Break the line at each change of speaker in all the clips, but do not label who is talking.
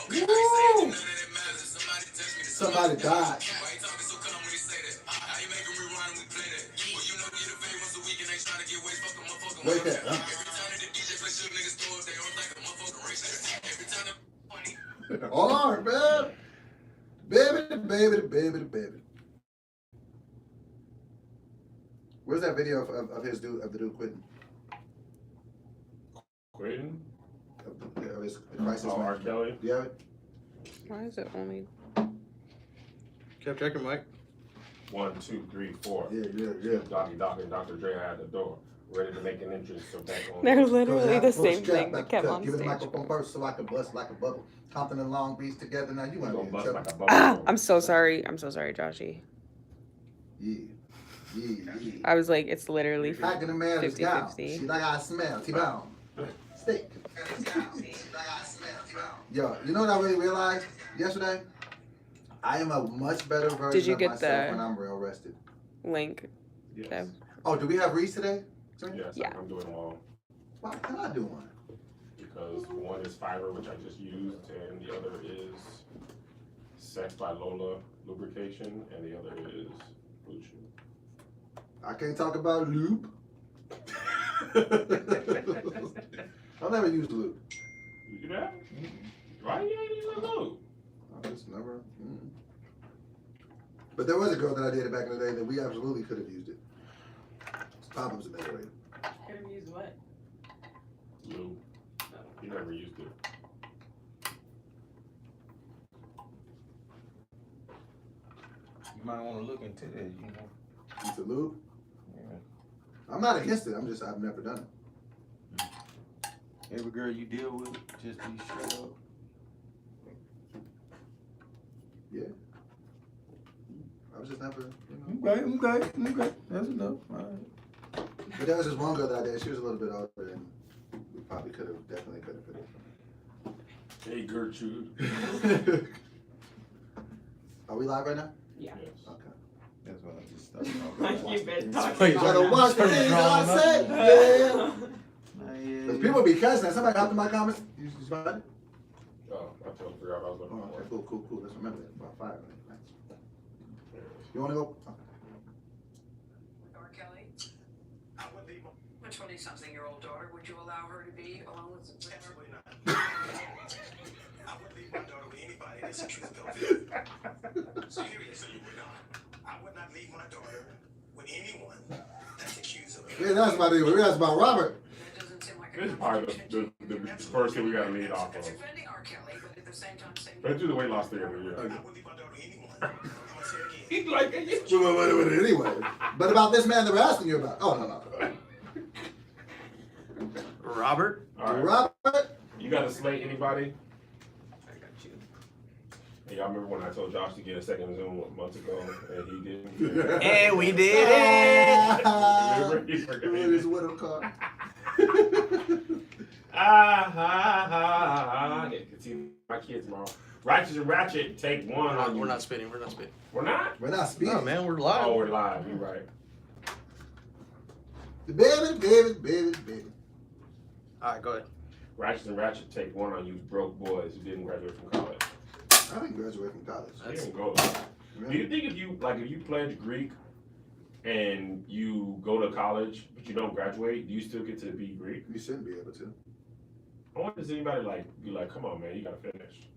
Woo! Somebody died. Wake that up. Hold on, man. Baby. Where's that video of his dude, of the dude quitting?
Quitting?
Of his crisis.
Oh, R. Kelly?
Yeah.
Why is it only?
Kept checking, Mike.
1, 2, 3, 4.
Yeah.
Doggy Dog and Dr. Dre at the door, ready to make an entrance. So back on.
They're literally the same thing that kept on
Give me the
stage.
microphone first so I can bust like a bubble. Compton and Long Beach together. Now you want to
bust like a bubble.
I'm so sorry. I'm so sorry, Joshy.
Yeah.
I was like, it's literally
Back in the man is down.
50-50.
See, like I smell. T-bone. Steak. Yo, you know what I really realized yesterday? I am a much better version of myself when I'm real rested.
Link.
Yes.
Okay.
Oh, do we have Reese today?
Yes,
Yeah.
I'm doing them all.
Why can I do one?
Because one is Fiverr, which I just used, and the other is Sex by Lola Lubrication, and the other is BlueChew.
I can't talk about lube. I've never used lube.
You know? Why you ain't using lube?
I just never. But there was a girl that I dated back in the day that we absolutely could have used it. Pop-ups a better way.
Could have used what?
Lube. You never used it.
You might want to look into that, you know.
Use a lube?
Yeah.
I'm not against it. I've never done it.
Every girl you deal with, just be straight up.
Yeah. I was just never, you know.
Okay. That's enough. All right.
But there was this one girl that I dated. She was a little bit older, and we probably definitely could have fit it.
Hey, Gertrude.
Are we live right now?
Yeah.
Yes.
Okay.
That's what I just started.
You've been talking
Wait,
You gotta watch the things I say. Yeah. Because people be cussing. Somebody hopped in my comments. You spotted it?
Oh, I totally forgot what I was looking
Oh,
for.
okay, cool. Let's remember that. About 5 minutes. You want to go? Okay.
R. Kelly? A 20-something-year-old daughter, would you allow her to be alone with
Absolutely not. I wouldn't leave my daughter with anybody that's accused of pedophilia. Serious, you would not. I would not leave my daughter with anyone that's accused of
Yeah, that's about Robert.
That doesn't seem like a
This is probably the first thing we gotta lead off
It's
of.
offending R. Kelly, but at the same time saying
Let's do the weight loss thing every year.
I wouldn't leave my daughter with anyone. I'm gonna say it again.
He's like,
Wait, anyway. But about this man that we're asking you about. Oh, no.
Robert?
all right.
Robert?
You got to slate anybody?
I got you.
Hey, y'all remember when I told Josh to get a second Zoom months ago and he didn't?
And we did it!
Remember? He forgot.
Look at his widow card.
Yeah, can see my kids tomorrow. Ratchet and Ratchet, take one on you.
We're not spitting.
We're not?
We're not speaking.
No, man, we're live.
Oh, we're live. You're right.
Baby.
All right, go ahead.
Ratchet and Ratchet, take one on you broke boys who didn't graduate from college.
I didn't graduate from college.
You didn't go.
Really?
Do you think if you pledge Greek and you go to college but you don't graduate, do you still get to be Greek?
You shouldn't be able to.
I wonder does anybody be like, come on man, you gotta finish.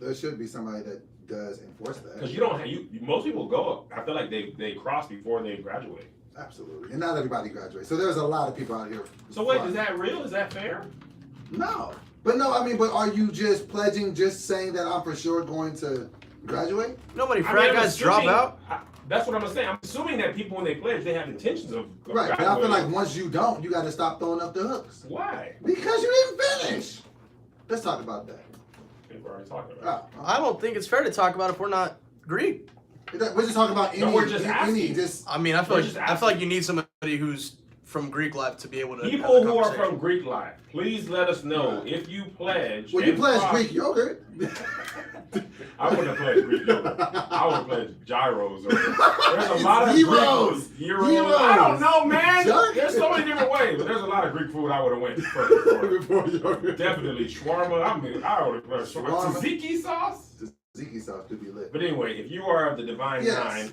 There should be somebody that does enforce that.
Because you don't have most people go. I feel like they cross before they graduate.
Absolutely. And not everybody graduates. So there's a lot of people out here.
So wait, is that real? Is that fair?
No. But are you just pledging, just saying that I'm for sure going to graduate?
Nobody
I mean,
frat
I'm
guys drop
assuming-
out.
That's what I'm saying. I'm assuming that people when they pledge, they have intentions of
Right. But I feel
graduating.
like once you don't, you got to stop throwing up the hooks.
Why?
Because you didn't finish. Let's talk about that.
People are already talking about it.
Oh,
I don't think it's fair to talk about if we're not Greek.
We're just talking about any.
No, we're just asking.
I mean, I feel
We're
like
just
you need somebody who's from Greek life to be able to. have
People
a
who are
conversation.
from Greek life, please let us know if you pledge.
Well, you
and
pledge
cross-
Greek yogurt.
I wouldn't have played Greek yoga. I would have played gyros. There's a lot of
Heroes.
Greek food. Heroes. I don't know, man.
Jerk.
There's so many different ways, but there's a lot of Greek food I would have went first.
Before yoga.
Definitely shawarma. I mean, I would have played shawarma.
Shawarma.
Tzatziki sauce.
Tzatziki sauce could be lit.
But anyway, if you are of the divine
Yes.
kind,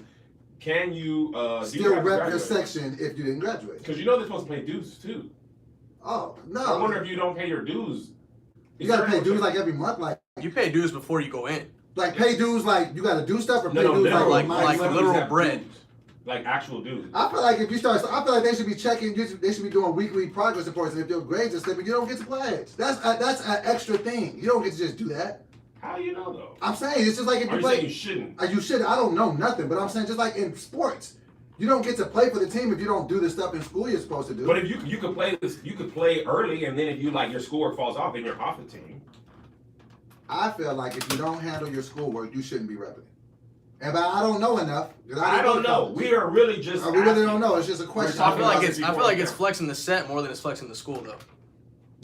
can you
Still rep your section if you didn't graduate.
Because you know they're supposed to pay dues too.
Oh, no.
I wonder if you don't pay your dues.
You gotta pay dues like every month,
You pay dues before you go in.
like pay dues like you gotta do stuff or pay
No,
dues
literal,
like
money.
literal
have
bread.
dues. Like actual dues.
I feel like if you start, I feel like they should be checking. They should be doing weekly progress reports, and if your grades are slipping, you don't get to pledge. That's an extra thing. You don't get to just do that.
How do you know though?
I'm saying it's just like if
Are
you
you
play.
saying you shouldn't?
You should. I don't know nothing, but I'm saying just like in sports, you don't get to play for the team if you don't do the stuff in school you're supposed to do.
But if you could play this, you could play early, and then if you like your schoolwork falls off, then you're off the team.
I feel like if you don't handle your schoolwork, you shouldn't be repping it. And but I don't know enough. 'Cause
I
didn't
don't
go to
know.
college.
We are really just.
We really
asking.
don't know. It's just a question.
I feel like
talking
it's
about
I feel like it's
before.
flexing the set more than it's flexing the school though.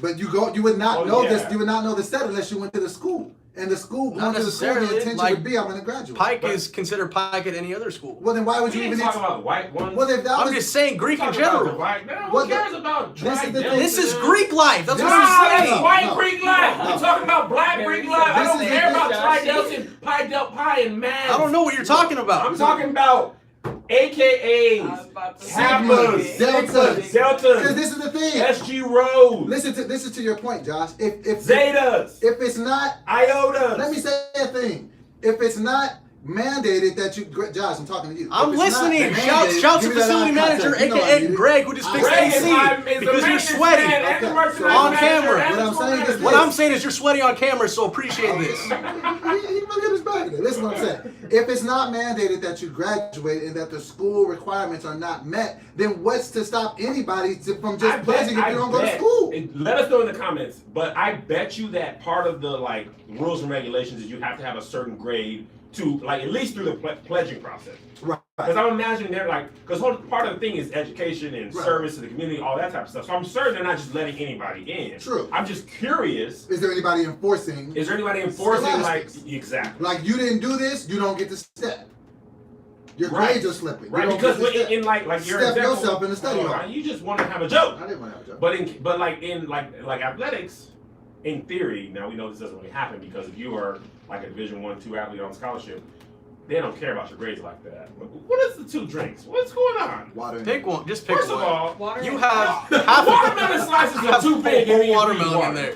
But you would not
Oh,
know
yeah.
this. You would not know the set unless you went to the school. And the school,
Not
going to the school, the
necessarily,
intention
like,
would be, I'm going to graduate.
Pike
But-
is considered Pike at any other school.
Well, then why would
We
you
ain't
even?
talking about white ones.
Well, if that
I'm
was,
just saying Greek in
Talking about the
general.
white. Man,
What
who
the-
cares about
this is
dry
the thing.
Delta?
This is Greek life. That's what
Nah,
I'm
that's
saying.
white
No.
Greek life.
No.
We're talking about black Greek life. I
This
don't
is
care
the-
about
Josh.
Tri Delta and Pi Delta Pi and math.
I don't know what you're talking about.
I'm talking about AKAs,
I was about to say
Kappas,
it.
Deltas. Because
Deltas,
this is the thing.
SG Roads,
Listen to your point, Josh. If
Zetas,
if it's not,
Iotas.
let me say a thing. If it's not mandated that you, Josh, I'm talking to you.
I'm
If it's not
listening.
mandated,
Shouts to
give me that
facility
eye
manager,
contact. You know I
aka
need it.
Greg, who just fixed
Greg is
AC
the
because you're
maintenance
sweaty.
man and the
Okay,
merchandise
so
on
manager
camera.
and
What
the
I'm
store
saying is
manager.
What I'm saying is you're sweaty on camera, so appreciate this.
He look at his back. Listen what I'm saying. If it's not mandated that you graduate and that the school requirements are not met, then what's to stop anybody from just pledging if you don't go to school?
Let us know in the comments. But I bet you that part of the like rules and regulations is you have to have a certain grade to like at least through the pledging process.
Right.
Because I'm imagining they're like, because part of the thing is education and
Right.
service to the community, all that type of stuff. So I'm certain they're not just letting anybody in.
True.
I'm just curious.
Is there anybody enforcing?
Is there anybody enforcing like
Scholastics.
exactly?
Like you didn't do this, you don't get to step. Your
Right.
grades are slipping. You
Right,
don't
because
get to step.
in like your
Step
example,
yourself in the study hall.
you just want to have a joke.
I didn't want to have a job.
But like in athletics, in theory, now we know this doesn't really happen because if you are like a Division I, II athlete on scholarship, they don't care about your grades like that. What is the two drinks? What's going on?
Water. and-
Pick one. Just pick
First of
one.
all,
Water
You
and-
have half
watermelon slices
you
are
have
too big.
a
and
whole
you
watermelon
eat
in there.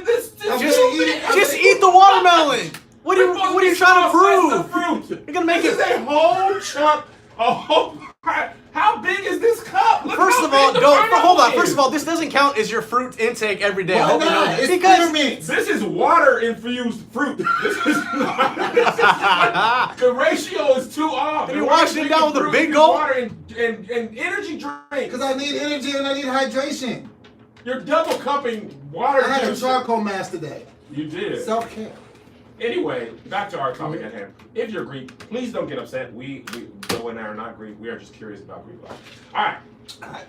This
I'm
Just,
gonna eat it.
just eat the watermelon. What are you trying to prove?
Fruit.
You're gonna make
This is
it.
a whole chunk. A whole. How big is this cup? Look
First
how
of all,
big the
hold on.
pineapple
First
is.
of all, this doesn't count as your fruit intake every day. I
Why
hope you know
not?
that.
It's
Because
peppermint.
This is water infused fruit. This is the ratio is too off.
And you're
And why
washing it
you
down with a
fruit
big
with
gulp?
water and energy drink.
Because I need energy and I need hydration.
You're double cupping water
I had a
juice.
charcoal mask today.
You did.
Self-care.
Anyway, back to our topic at hand. If you're Greek, please don't get upset. We Joe and I are not Greek. We are just curious about Greek life. All right,
Alright.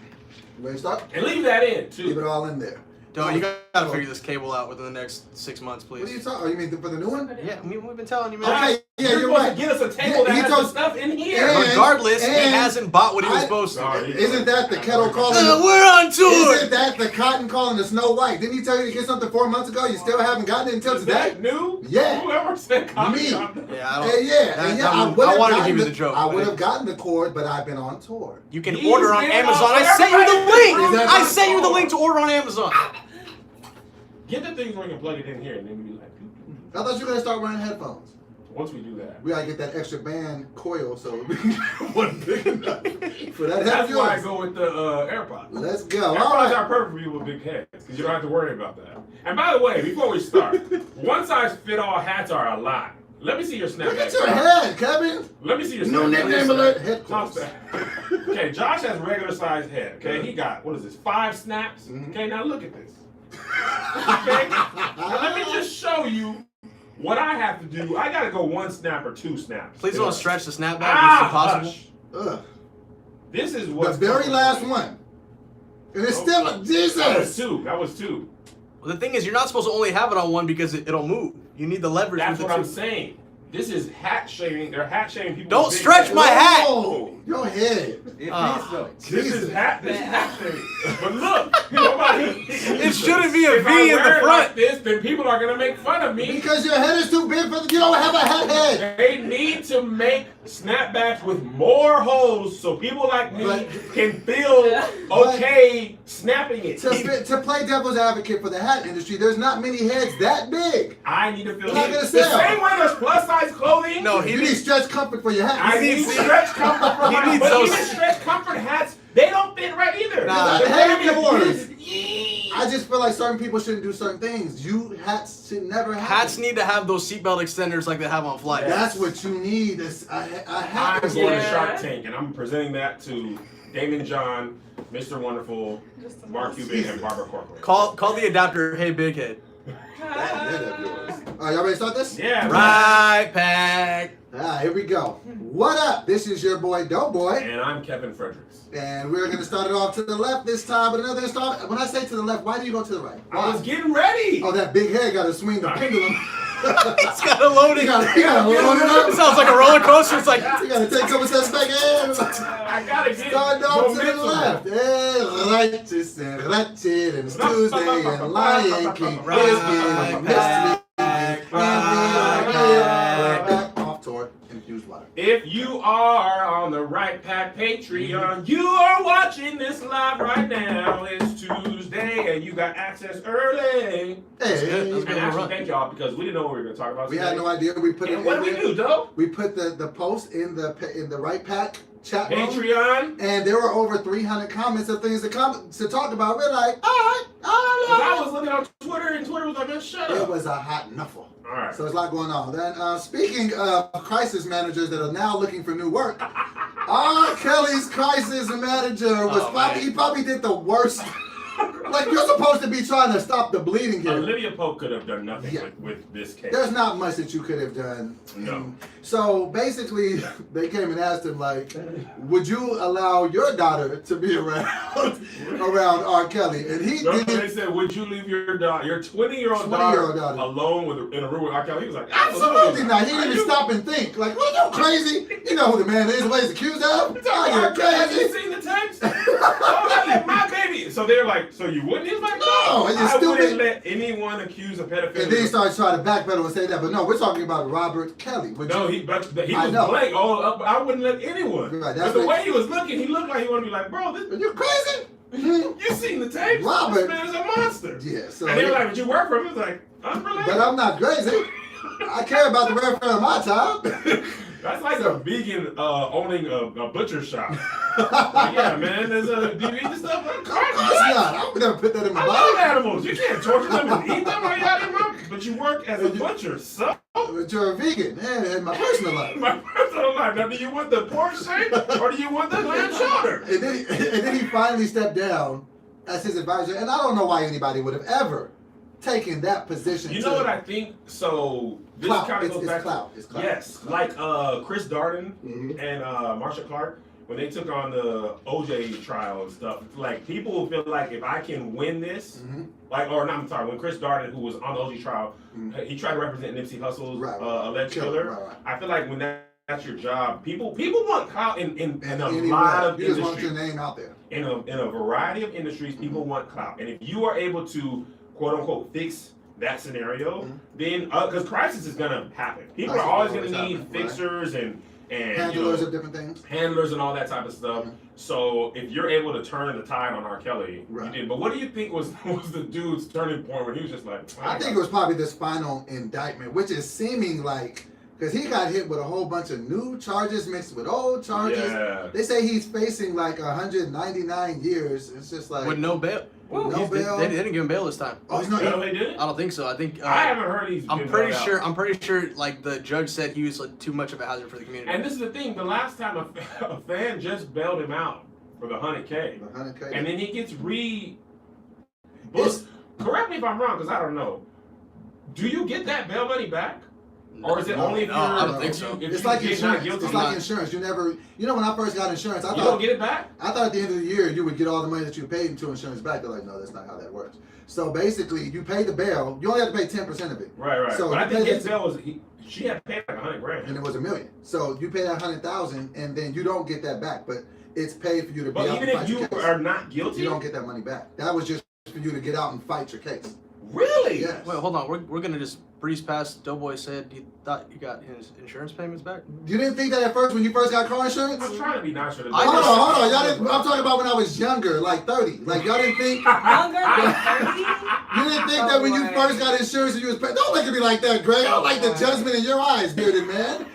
You ready to start?
and leave that in
Leave it
too.
all in there.
Don't you gotta figure this cable out within the next 6 months,
What are you
please.
talking? Oh, you mean for the new one?
Yeah, we've been telling you, man.
Okay, yeah,
you're
you're
supposed
right.
to get us a table
Yeah,
that
he
has
told-
the stuff in here.
And-
Regardless, he
and
hasn't bought what he was
I-
supposed to.
Sorry.
Isn't that the kettle calling?
We're on tour.
Isn't that the cotton calling the Snow White? Didn't he tell you to get something 4 months ago? You still haven't gotten it until
Is
today?
that new?
Yeah.
Whoever said copy
Me.
shop.
Yeah, I
Yeah,
don't.
yeah, and yeah.
I
would have
wanted to
gotten
give you the joke.
I
but
would have gotten the cord, but I've been on tour.
You can
He's
order on
been
Amazon.
on-
I sent you the
everybody-
link.
Is that
I
not
sent you the
cool?
link to order on Amazon.
Get the things where you can plug it in here, and then we be like,
I thought you were gonna start wearing headphones.
once we do that.
We gotta get that extra band coil so we can get one big enough for that head
That's
of
why I
yours.
go with the AirPods.
Let's go. All
AirPods
right.
are perfect for people with big heads because you don't have to worry about that. And by the way, before we start, one size fit all hats are a lot. Let me see your snapback.
Look at your head, Kevin.
Let me see your
No
snapback.
nickname alert. Head
Toss
close.
that. Okay, Josh has regular sized head. Okay, he got what is this? 5 snaps.
Mhm.
Okay, now look at this. Okay, now let me just show you what I have to do. I gotta go 1 snap or 2 snaps.
Please don't stretch the snapback.
Ah,
It's impossible.
hush.
Ugh.
This is
The
what
very last one. And it's still
That was
Jesus.
2. That was 2.
Well, the thing is, you're not supposed to only have it on one because it'll move. You need the leverage.
That's
with
what
the
I'm saying. This is hat shaming. They're hat shaming people.
Don't
with big
stretch
heads.
my hat.
Whoa, your head.
It
Ah.
fits though.
This is hat shaming. But look, nobody.
It shouldn't be a
If
V
I
in the
wear it
front.
like this, then people are gonna make fun of me.
Because your head is too big for you don't have a hat head.
They need to make snapbacks with more holes so people like me can feel okay snapping it.
To play devil's advocate for the hat industry, there's not many heads that big.
I need to feel
Not gonna
the
sell.
same way there's plus size clothing.
No,
You need stretch comfort for your hat.
I need stretch comfort for
He
my
needs
but
those-
even stretch comfort hats, they don't fit right either.
Nah,
The
head
bag
of yours.
is-
I just feel like certain people shouldn't do certain things. Hats should never happen.
Hats need to have those seatbelt extenders like they have on flights.
That's what you need. Is a hat.
I'm going to
Yeah.
Shark Tank, and I'm presenting that to Damon John, Mr. Wonderful, Mark Cuban, and Barbara Corcoran.
Call the adapter. Hey, big head.
That head of yours. All right, y'all ready to start this?
Yeah,
Right pack.
All right, here we go. What up? This is your boy Doughboy,
And I'm Kevin Fredericks.
and we're gonna start it off to the left this time. But another start. When I say to the left, why do you go to the right?
I was
Why?
getting ready.
Oh, that big head got to swing the pendulum.
It's got a loading.
You gotta load it up.
It sounds like a roller coaster. It's like
You gotta take a couple steps back in.
I gotta get
Start off to the
momentum.
left. Hey, righteous and Ratchet and Tuesday and Lion King. Whiskey, mystery, and we are back off tour. Infused water.
If you are on the Right Pack Patreon, you are watching this live right now. It's Tuesday, and you got access early.
good. That's
Hey,
good.
And actually, thank y'all because we didn't know what we were going to talk about
we
today.
had no idea. We put it
And
in
what did we
there.
do, Doe?
We put the post in the Right Pack chat room.
Patreon.
And there were over 300 comments of things to talk about. We're like, all right.
I was looking on Twitter, and Twitter was like, man, shut
It
up.
was a hot knuffle.
All right.
So there's a lot going on. Then, speaking of crisis managers that are now looking for new work, R. Kelly's crisis manager was he probably did the worst. Like, you're supposed to be trying to stop the bleeding here.
Olivia Pope could have done nothing
Yeah.
with this case.
There's not much that you could have done.
No.
So basically, they came and asked him, like, would you allow your daughter to be around R. Kelly? And he
No,
did.
they said, would you leave your 20-year-old
20-year-old
daughter
daughter
alone in a room with R. Kelly? He was like,
Absolutely not. He didn't
Are
even
you-
stop and think. Like, what are you crazy? You know who the man is, what he's accused of? Are
R.
you
Kelly, have you
crazy?
seen the text? Oh, I let my baby. So they're like, so you wouldn't? He was like,
No, it's
I wouldn't
stupid.
let anyone accuse a pedophilia.
And then he started trying to backpedal and say that. But no, we're talking about Robert Kelly. Would
No,
you-
he
I
was
know.
blank all up. I wouldn't let anyone.
Right,
But
that's
the
what-
way he was looking, he looked like he wanted to be like, bro,
Are you crazy?
you seen the tapes?
Robert.
This man is a monster.
Yeah, so.
And they were like, but you work for him? He was like, I'm related.
But I'm not crazy. I care about the welfare of my child.
That's like a vegan owning a butcher shop. Like, yeah, man. There's do you eat this stuff?
Of course not. I would never put that in my
I love
body.
animals. You can't torture them and eat them while you're out of your mouth. But you work as a butcher, so.
But you're a vegan. Yeah, in my personal life.
My personal life. Now, do you want the pork shank or do you want the lamb shoulder?
And then he finally stepped down as his advisor. And I don't know why anybody would have ever taken that position.
You know what I think? So this
Clout.
kind of goes
It's
back
clout.
to
It's clout.
yes, like Chris Darden
Mhm.
and Marsha Clark when they took on the OJ trial and stuff. Like people feel like if I can win this,
Mhm.
like or not, I'm sorry, when Chris Darden, who was on the OJ trial,
Mhm.
he tried to represent Nipsey Hussle's
Right.
alleged
Killer,
killer.
right.
I feel like when that's your job, people want clout in a
Anyway,
lot of
you just want
industries.
your name out there.
In a variety of industries, people want clout, and if you are able to quote unquote fix that scenario,
Mhm.
then because crisis is gonna happen. People are
Crisis
always
will
gonna
always
need
happen, right.
fixers and
Handlers of different things.
handlers and all that type of stuff.
Mhm.
So if you're able to turn the tide on R. Kelly,
Right.
you did. But what do you think was the dude's turning point when he was just like?
I think it was probably this final indictment, which is seeming like, because he got hit with a whole bunch of new charges mixed with old charges.
Yeah.
They say he's facing like 199 years. It's just like
with no bail.
No
He's-
bail.
They didn't give him bail this time.
Oh, he's not.
No, they did.
I don't think so. I think
I haven't heard he's.
I'm
been
pretty
bailed
sure.
out.
I'm pretty sure. Like the judge said, he was like, too much of a hazard for the community.
And this is the thing: the last time a fan just bailed him out for the 100K,
100K.
and then he gets
It's-
booked. Correct me if I'm wrong, because I don't know. Do you get that bail money back? Or is it only if you're?
I don't think so.
If
It's
you
like
get
insurance.
not guilty,
It's like insurance. You never. You know, when I first got insurance, I
you don't
thought
get it back.
at the end of the year you would get all the money that you paid into insurance back. They're like, no, that's not how that works. So basically, you pay the bail. You only have to pay 10% of it.
Right.
So
But I
you
think
pay
his
that-
bill was she had paid like $100,000.
and it was $1 million. So you pay that 100,000, and then you don't get that back. But it's paid for you to be
But
out
even
and fight
if
your
you
case.
are not guilty,
You don't get that money back. That was just for you to get out and fight your case.
really?
Yes.
Wait, hold on. We're gonna just breeze past. Doughboy said he thought he got his insurance payments back.
You didn't think that at first when you first got car insurance?
I'm trying to be nice for the.
I
Hold
just-
on. Y'all didn't. I'm talking about when I was younger, like 30. Like y'all didn't think.
Younger than 30?
You didn't think that when you first got insurance and you was paying. Don't look at me like that, Greg. I don't like the judgment in your eyes, bearded man.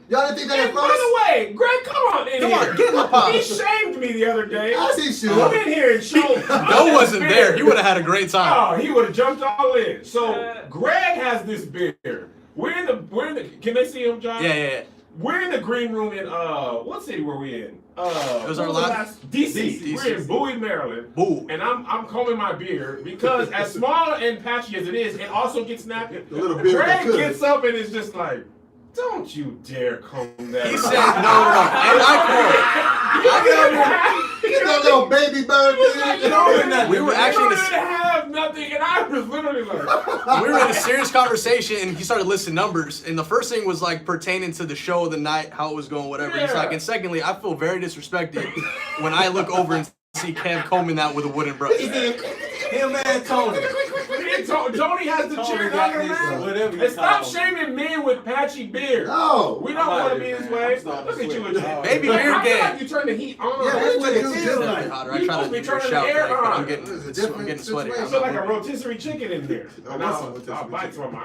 Y'all didn't think that
Hey,
at
by
first?
the way, Greg, come on in
Come
here.
on, get in the pot.
He shamed me the other day.
As he should.
Come in here and show.
Doe wasn't there. He would have had a great time.
Oh, he would have jumped all in. So Greg has this beer. We're in the. Can they see him, John?
Yeah.
We're in the green room in what city were we in?
It was our
what the
last-
DC. We're in Bowie, Maryland.
Boo.
And I'm combing my beard because as small and patchy as it is, it also gets snappy.
The little beard that
Greg
could.
gets up and is just like, "Don't you dare comb that."
He said no, and I
Get that little baby bird.
We were actually in
didn't have nothing, and I was literally like,
quote. We were in a serious conversation, and he started listing numbers. And the first thing was like pertaining to the show of the night, how it was going, whatever. He's
Yeah.
like, and secondly, I feel very disrespected when I look over and see Kev combing that with a wooden brush.
Him and Tony.
Tony has the
Tony
chair
got
under,
this,
man.
whatever you
And stop
call it.
shaming men with patchy beard.
No.
We don't want to be this way. Look at you again.
Baby
Like,
beard
I feel
gang.
like you turn the heat on.
Yeah,
That's what it
it's
is.
different.
Like,
Hotter.
you
I try
supposed
to
to be
give you a
turning
shout,
the air
but I'm
on.
getting,
It's a
I'm
different
getting sweaty.
situation.
I feel like a rotisserie chicken in there.
Oh,
And
what's a
I'll
rotisserie
bite
chicken?
some of my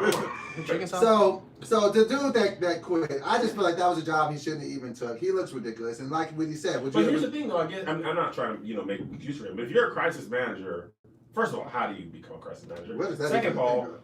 own.
Chicken salad?
So the dude that quit, I just feel like that was a job he shouldn't have even took. He looks ridiculous, and like what he said, would
But
you
here's
ever,
the thing, though. I guess I'm not trying to, make an excuse for him. But if you're a crisis manager, first of all, how do you become a crisis manager?
what is that?
Second
even
of all,
think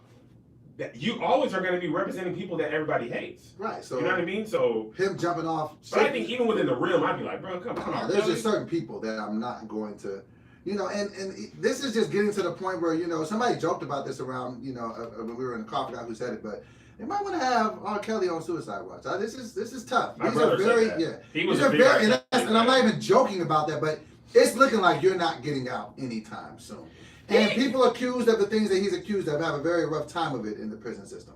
that you always are going to be representing people that everybody hates.
right? So
You know what I mean? So,
him jumping off.
but I think even within the realm, I'd be like, bro, come on.
There's
Kelly.
just certain people that I'm not going to, and this is just getting to the point where somebody joked about this around when we were in the car. I forgot who said it, but they might want to have R. Kelly on suicide watch. This is tough.
My
These are
brother said
very
that. He was
These
a
are
big
very,
guy.
and I'm not even joking about that, but it's looking like you're not getting out anytime soon. And people accused of the things that he's accused of have a very rough time of it in the prison system.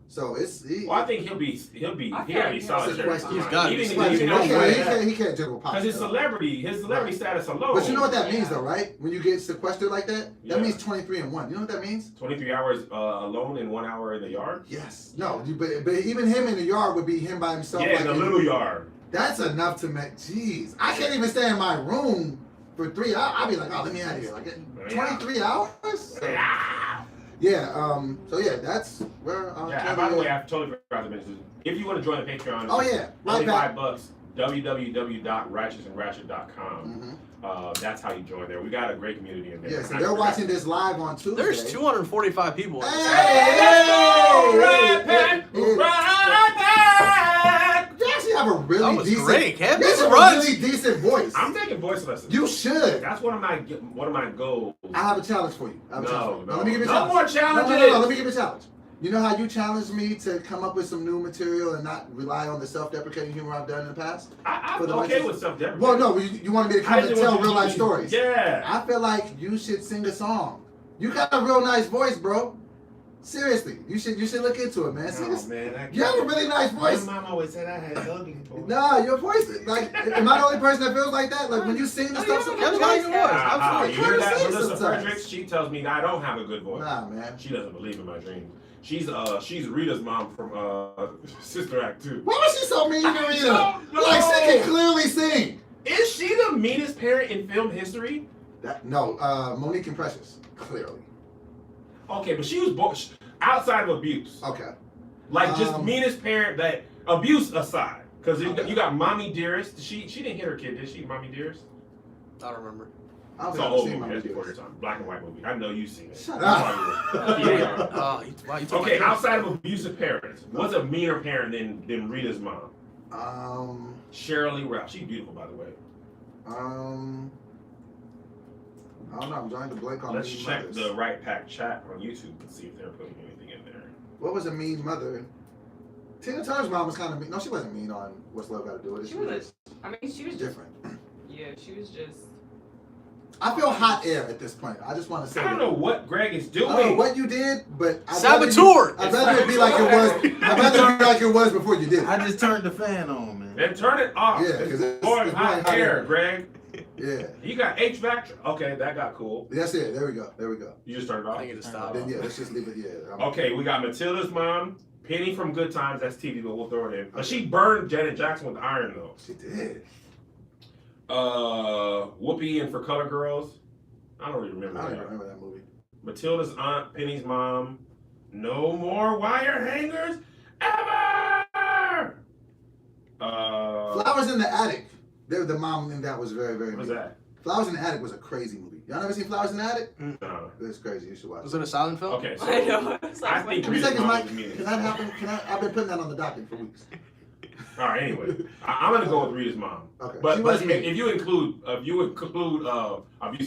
So
Well, I think he'll be
I
be
feel like
solitary.
He's got to be
he can't general pop.
Because his celebrity status alone.
But you know what that means, though, right? When you get sequestered like that,
Yeah.
that means 23 and 1. You know what that means?
23 hours alone and 1 hour in the yard.
Yes. No, but even him in the yard would be him by himself.
Yeah, in the little yard.
That's enough to make. Jeez, I can't even stay in my room for 3 hours. I'll be like, oh, let me out of here. Like 23 hours. So, So yeah, that's where.
Yeah. By the way, I totally forgot to mention. If you want to join the Patreon,
Oh yeah,
only
right back.
$5. www.ratchetandratchet.com. That's how you join there. We got a great community in there.
Yeah, so they're watching this live on Tuesday.
There's 245 people.
Hey,
Right back,
hey,
right back.
You actually have a
That
really
was
decent.
great, Kev.
You have a
Runs.
really decent voice.
I'm taking voice lessons.
You should.
That's one of my goals.
I have a challenge for you. I have a challenge for you.
No,
Let me give you a
no
challenge.
more
No,
challenges.
let me give you a challenge. You know how you challenged me to come up with some new material and not rely on the self-deprecating humor I've done in the past?
I'm
For the
okay
righteous-
with self-deprecating.
Well, no, you wanted me to come and tell real life stories.
Yeah.
I feel like you should sing a song. You got a real nice voice, bro. Seriously, you should look into it, man. Sing a,
man,
you have a really nice voice.
My mom always said I had ugly voice.
Nah, your voice, like, am I the only person that feels like that? Like, when you sing the stuff,
Kev's got a good voice.
Absolutely.
You hear that,
Sing
Melissa
sometimes.
Fredericks? She tells me I don't have a good voice.
Nah, man.
She doesn't believe in my dreams. She's Rita's mom from Sister Act 2.
Why was she so mean to Rita?
don't know.
Like, she can clearly sing.
Is she the meanest parent in film history?
No, Monique and Precious, clearly.
Okay, but she was outside of abuse.
Okay.
Like just
Um,
meanest parent that abuse aside. Because you got Mommy Dearest. She didn't hit her kid, did she? Mommy Dearest?
I don't remember.
I don't
It's
think
an
I've
old
seen
movie.
my
That's before your
videos.
time. Black and white movie. I know you've seen it.
Shut
That's
up.
why you were- Yeah.
Wow, you talking
Okay,
about
outside of abusive parents, what's a meaner parent than Rita's mom? Shirley Ralph. She's beautiful, by the way.
I don't know. I'm trying to blank on
Let's
mean
check
mothers.
the Right Pack chat on YouTube and see if they're putting anything in there.
What was a mean mother? Tina Turner's mom was kind of mean. No, she wasn't mean on What's Love Got to Do with It.
She was. I mean, she was just.
different.
Yeah, she was just.
I feel hot air at this point. I just want to say.
I don't know what Greg is doing.
I don't know what you did, but
Saboteur!
I'd rather it be like it was. I'd rather it be like it was before you did.
I just turned the fan on, man.
Then turn it off.
Yeah,
it's
'cause it's
blowing
blowing
hot
hot
air,
air.
Greg.
Yeah.
You got HVAC. Okay, that got cool.
That's it. There we go. There we go.
You just turned it
I
off.
think it just stopped.
Then yeah, let's just leave it. Yeah.
Okay, we got Matilda's mom, Penny from Good Times. That's TV, but we'll throw it in. But she burned Janet Jackson with iron though.
She did.
Whoopi in For Color Girls. I don't really remember
I don't
that.
even remember that movie.
Matilda's aunt, Penny's mom. No more wire hangers ever.
Flowers in the Attic. They're the mom in that was very, very.
What was
mean.
that?
Flowers in the Attic was a crazy movie. Y'all never seen Flowers in the Attic?
No.
It's crazy. You should watch
Was
it.
it a silent film?
Okay, so
I know. It's like,
I think
Can we
Rita's
take his
mom
mic?
was mean.
Can that happen? I've been putting that on the docket for weeks.
All right. Anyway, I'm gonna go with Rita's mom.
Okay.
But,
She
but
was
if,
mean.
if you include abusive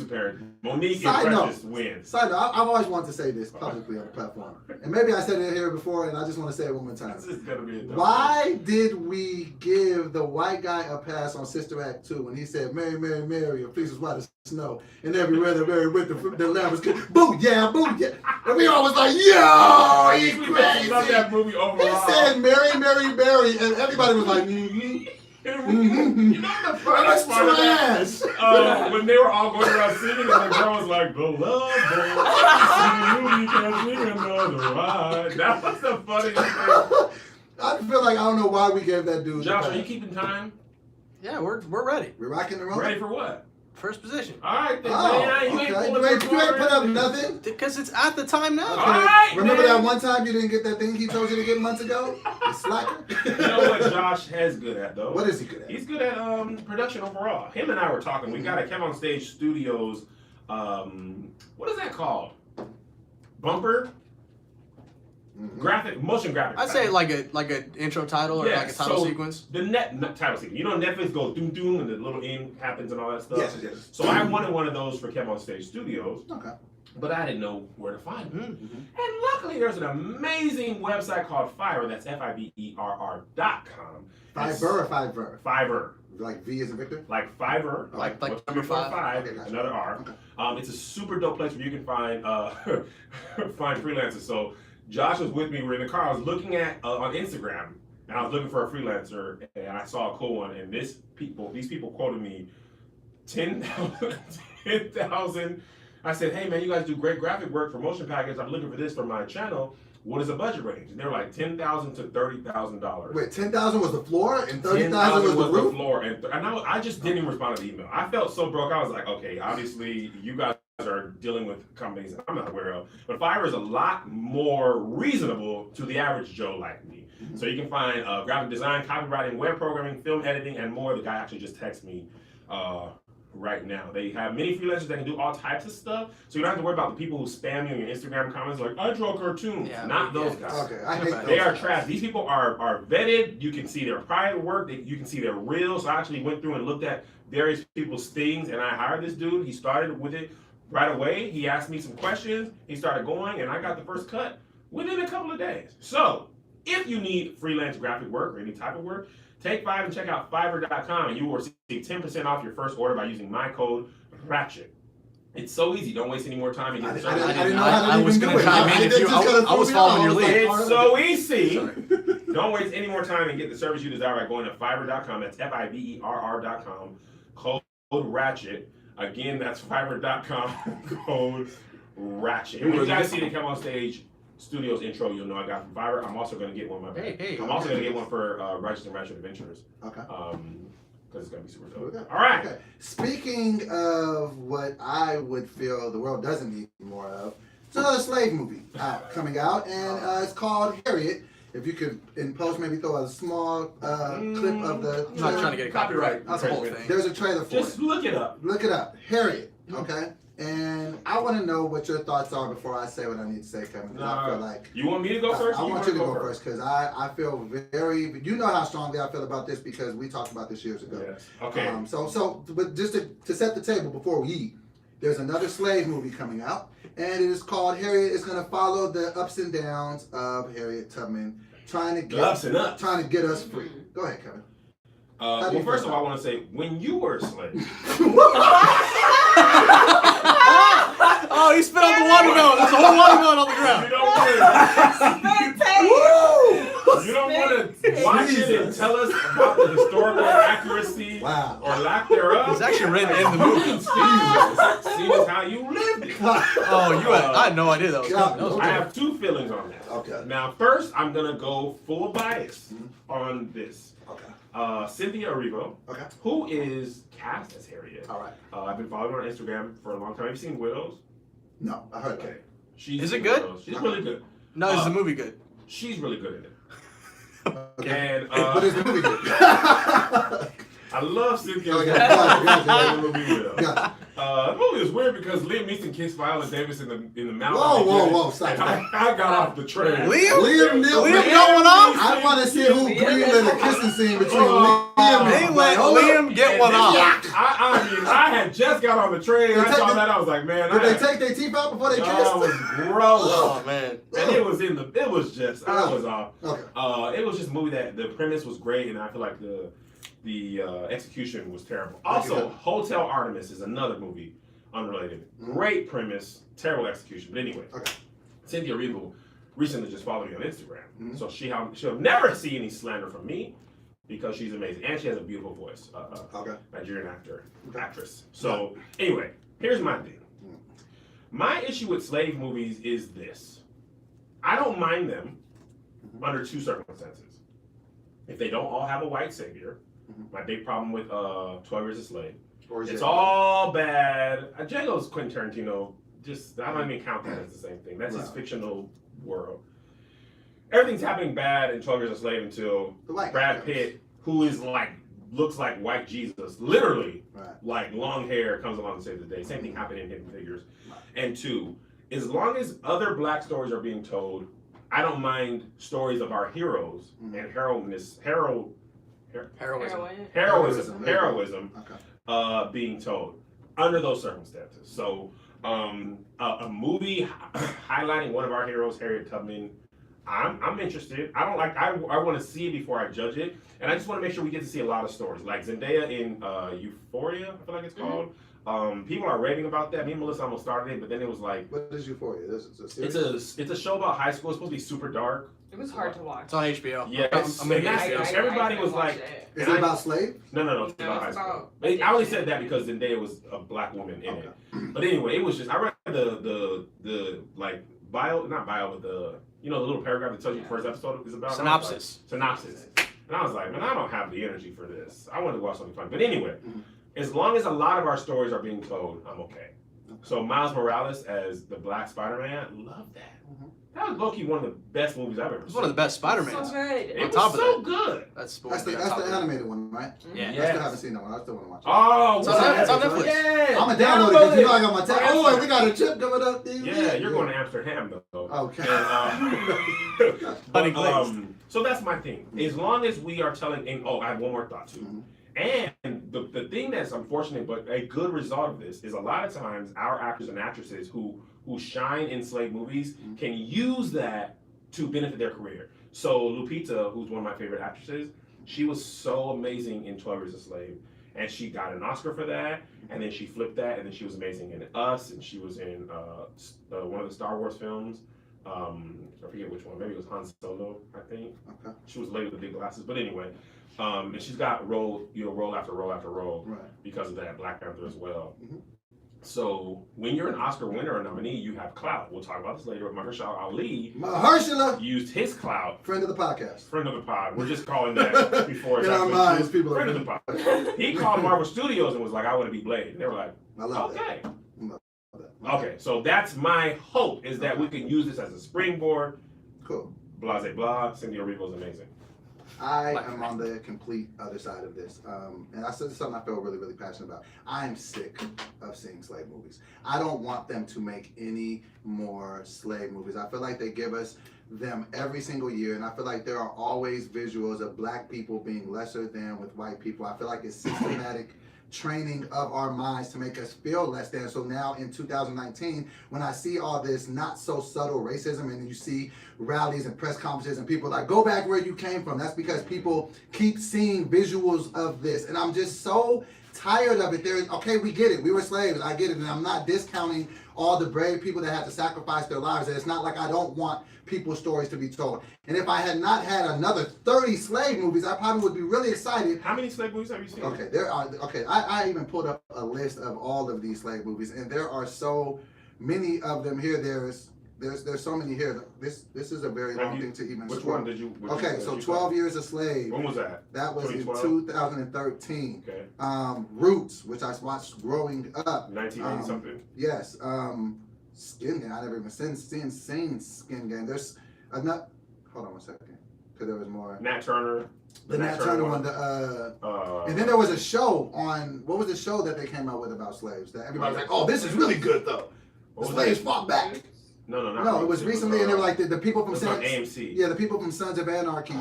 parents, Monique
Side
and
note.
Precious wins.
Side note, I've always wanted to say this publicly on the platform. And maybe I said it here before, and I just want to say it one more time.
This is gonna be a dumb
Why did we give the white guy a pass on Sister Act 2 when he said, Mary, Mary, Mary, a place was white as snow, and everywhere the Mary went, the lamb was good. Boo, yeah, boo, yeah. And we all was like, yo, he's
We love
crazy.
that movie
He
overall.
said, Mary, Mary, Mary, and everybody was like, mm-hmm.
You know the
That's
funniest part of that?
trash.
When they were all going around singing, and the girl was like, "The love boy, you can't sing another ride." That was the funniest thing.
I feel like I don't know why we gave that dude.
Josh,
the
are you
pass.
keeping time?
Yeah, we're ready.
We're rocking the road.
Ready for what?
First position.
All right, then,
Oh,
man. You
okay.
ain't
You
pulling
ain't put up nothing.
Because it's at the time now.
Okay.
All right,
Remember
man.
that one time you didn't get that thing he told you to get months ago? You slacker.
You know what Josh is good at, though?
What is he good at?
He's good at production overall. Him and I were talking. We got to come on stage studios. What is that called? Bumper?
Mhm.
Motion graphic.
I'd say like a intro title or
Yeah,
like a title
so
sequence.
The title sequence. You know, Netflix goes doom doom and the little end happens and all that stuff.
Yes, yes.
So I wanted one of those for Kev on Stage Studios,
Okay.
but I didn't know where to find them.
Mm.
And luckily, there's an amazing website called Fiverr. That's Fiverr.com.
Fiverr or Fiverr?
Fiverr.
Like V as in Victor?
Like Fiverr,
Like
what's
number
before
five?
Okay, gotcha.
another R.
Okay.
It's a super dope place where you can find find freelancers. So Josh was with me. We were in the car. I was looking at on Instagram, and I was looking for a freelancer, and I saw a cool one. And these people quoted me 10,000. I said, "Hey man, you guys do great graphic work for motion packages. I'm looking for this for my channel. What is the budget range?" And they were like $10,000 to $30,000.
Wait, 10,000 was the floor and 30,000 was the roof?
floor, and I just didn't even respond to the email. I felt so broke. I was like, okay, obviously you guys are dealing with companies that I'm not aware of, but Fiverr is a lot more reasonable to the average Joe like me. So you can find graphic design, copywriting, web programming, film editing, and more. The guy actually just texted me right now. They have many freelancers that can do all types of stuff, so you don't have to worry about the people who spam you in your Instagram comments like, I draw cartoons.
Yeah,
Not
yeah.
those guys.
Okay, I hate those
They are
guys.
trash. These people are vetted. You can see their prior work. You can see their reels. So I actually went through and looked at various people's things, and I hired this dude. He started with it right away. He asked me some questions. He started going, and I got the first cut within a couple of days. So if you need freelance graphic work or any type of work, take 5 and check out Fiverr.com, and you will receive 10% off your first order by using my code Ratchet. It's so easy. Don't waste any more time. And get the service.
I didn't know how to
I was
even
gonna
do it.
chime in if you- I was following your lead.
It's so easy. Don't waste any more time and get the service you desire by going to Fiverr.com. That's Fiverr.com. Code Ratchet. Again, that's Fiverr.com. Code Ratchet. And when you guys see the Come on Stage Studios intro, you'll know I got from Fiverr. I'm also going to get one. I'm also going to get one for Righteous and Ratchet Adventures.
Okay.
Because it's going to be super dope.
Okay.
All right.
Okay. Speaking of what I would feel the world doesn't need more of, it's another slave movie coming out, and it's called Harriet. If you could, in post, maybe throw a small clip of the.
I'm not trying to get a copyright. That's the whole thing.
There's a trailer for
Just
it.
look it up.
Look it up. Harriet. Okay? And I want to know what your thoughts are before I say what I need to say, Kevin. Because I feel like.
You want me to go first?
I
or
want you to
wanna
go first because I feel very. You know how strongly I feel about this because we talked about this years ago.
Yes. Okay.
But just to set the table before we eat, there's another slave movie coming out, and it is called Harriet. It's going to follow the ups and downs of Harriet Tubman trying to get us free. Go ahead, Kevin.
Well, first of all, I want to say, when you were a slave,
Oh, he spit out the watermelon. There's a whole watermelon on the ground.
you don't want to watch it and tell us about the historical accuracy or lack thereof.
It's actually written in the movie.
See how you lived it.
Oh, I had no idea that was coming.
I have two feelings on that.
Okay.
Now, first, I'm going to go full bias on this.
Okay.
Cynthia Erivo, who is cast as Harriet.
All right.
I've been following her on Instagram for a long time. Have you seen Widows?
No, I heard that.
Is it good?
Widows. She's really good.
No, is the movie good?
She's really good in it.
Okay.
And
but is the movie good?
I love Cynthia Erivo.
Gotcha.
The movie is weird because Liam Neeson kissed Viola Davis in the mouth.
Whoa, stop.
And I got off the train.
Liam
going off?
I want to see who greenlit a kissing scene between Liam
They let Liam get one off.
I mean, I had just got on the train. I saw that. I was like, man.
Did they take their teeth out before they kissed?
Oh, it was gross.
Oh, man.
And it was just, I was off.
Okay.
It was just a movie that the premise was great, and I feel like the execution was terrible. Also, Hotel Artemis is another movie, unrelated. Great premise, terrible execution. But anyway, Cynthia Erivo recently just followed me on Instagram, so she'll never see any slander from me because she's amazing, and she has a beautiful voice. Nigerian actress. So anyway, here's my thing. My issue with slave movies is this: I don't mind them under two circumstances. If they don't all have a white savior. My big problem with 12 Years a Slave. It's all bad. Django's Quentin Tarantino. I don't even count that as the same thing. That's his fictional world. Everything's happening bad in 12 Years a Slave until Brad Pitt, who is looks like white Jesus, literally, like long hair, comes along and saves the day. Same thing happened in Hidden Figures. And two, as long as other black stories are being told, I don't mind stories of our heroes and heroism being told under those circumstances. So a movie highlighting one of our heroes, Harriet Tubman, I'm interested. I want to see it before I judge it, and I just want to make sure we get to see a lot of stories like Zendaya in Euphoria, I feel like it's called. People are raving about that. Me and Melissa almost started it, but then it was like,
what is Euphoria? This is a series?
It's a show about high school. It's supposed to be super dark.
It was hard to watch.
It's on HBO.
Yes. Everybody was like,
is it about slaves?
No, it's about high school. I only said that because Zendaya was a black woman in it. But anyway, it was just, I read the like not bio, but the little paragraph that tells you the first episode is about.
Synopsis.
And I was like, man, I don't have the energy for this. I wanted to watch something fun. But anyway, as long as a lot of our stories are being told, I'm okay. So Miles Morales as the Black Spider-Man, I love that. That was low-key one of the best movies I've ever seen.
It's one of the best Spider-Mans.
So good.
It was so good.
That's the animated one, right?
Yeah.
I still haven't seen that one. I still want to watch it.
Oh,
it's on Netflix.
Yeah.
I'm gonna download it because I got my tag. Oh, wait, we got a trip coming up.
Yeah, you're going to Amsterdam though.
Okay.
So that's my thing. As long as we are telling, and I have one more thought too. And the thing that's unfortunate, but a good result of this is a lot of times our actors and actresses who shine in slave movies can use that to benefit their career. So Lupita, who's one of my favorite actresses, she was so amazing in 12 Years a Slave. And she got an Oscar for that, and then she flipped that, and then she was amazing in Us, and she was in one of the Star Wars films. I forget which one. Maybe it was Han Solo, I think. Okay. She was lady with the big glasses, but anyway. And she's got role after role after role because of that. Black Panther as well. So when you're an Oscar winner or nominee, you have clout. We'll talk about this later. But Mahershala Ali used his clout.
Friend of the podcast.
Friend of the pod. We're just calling that before it's
our minds, people
friend of the pod. He called Marvel Studios and was like, I want to be Blade. And they were like,
I love
okay.
That.
Okay, so that's my hope, is that we can use this as a springboard.
Cool.
Blah, blah, blah. Cynthia Erivo is amazing.
I am on the complete other side of this. And I said something I feel really, really passionate about. I am sick of seeing slave movies. I don't want them to make any more slave movies. I feel like they give us them every single year, and I feel like there are always visuals of black people being lesser than with white people. I feel like it's systematic training of our minds to make us feel less than. So now in 2019, when I see all this not so subtle racism, and you see rallies and press conferences and people like, go back where you came from, that's because people keep seeing visuals of this. And I'm just so tired of it. Okay, we get it. We were slaves. I get it. And I'm not discounting all the brave people that had to sacrifice their lives. And it's not like I don't want people's stories to be told. And if I had not had another 30 slave movies, I probably would be really excited.
How many slave movies have you seen?
Okay, there are. Okay, I even pulled up a list of all of these slave movies, and there are so many of them here. There's so many here. This is a very long thing to even.
Which
scroll.
one did you?
Okay, so 12 Years a Slave.
When was that?
That was in 2013.
Okay.
Roots, which I watched growing up.
1980 something.
Yes. Skin Game. I never even seen Skin Game. There's enough. Hold on one second, because there was more.
Nat Turner.
The Nat Turner one. And then there was a show on. What was the show that they came out with about slaves? That everybody was like, "Oh, this is really good, though." The slaves fought back.
No,
it was recently, and they were like the people from
Sons. AMC.
Yeah, the people from Sons of Anarchy.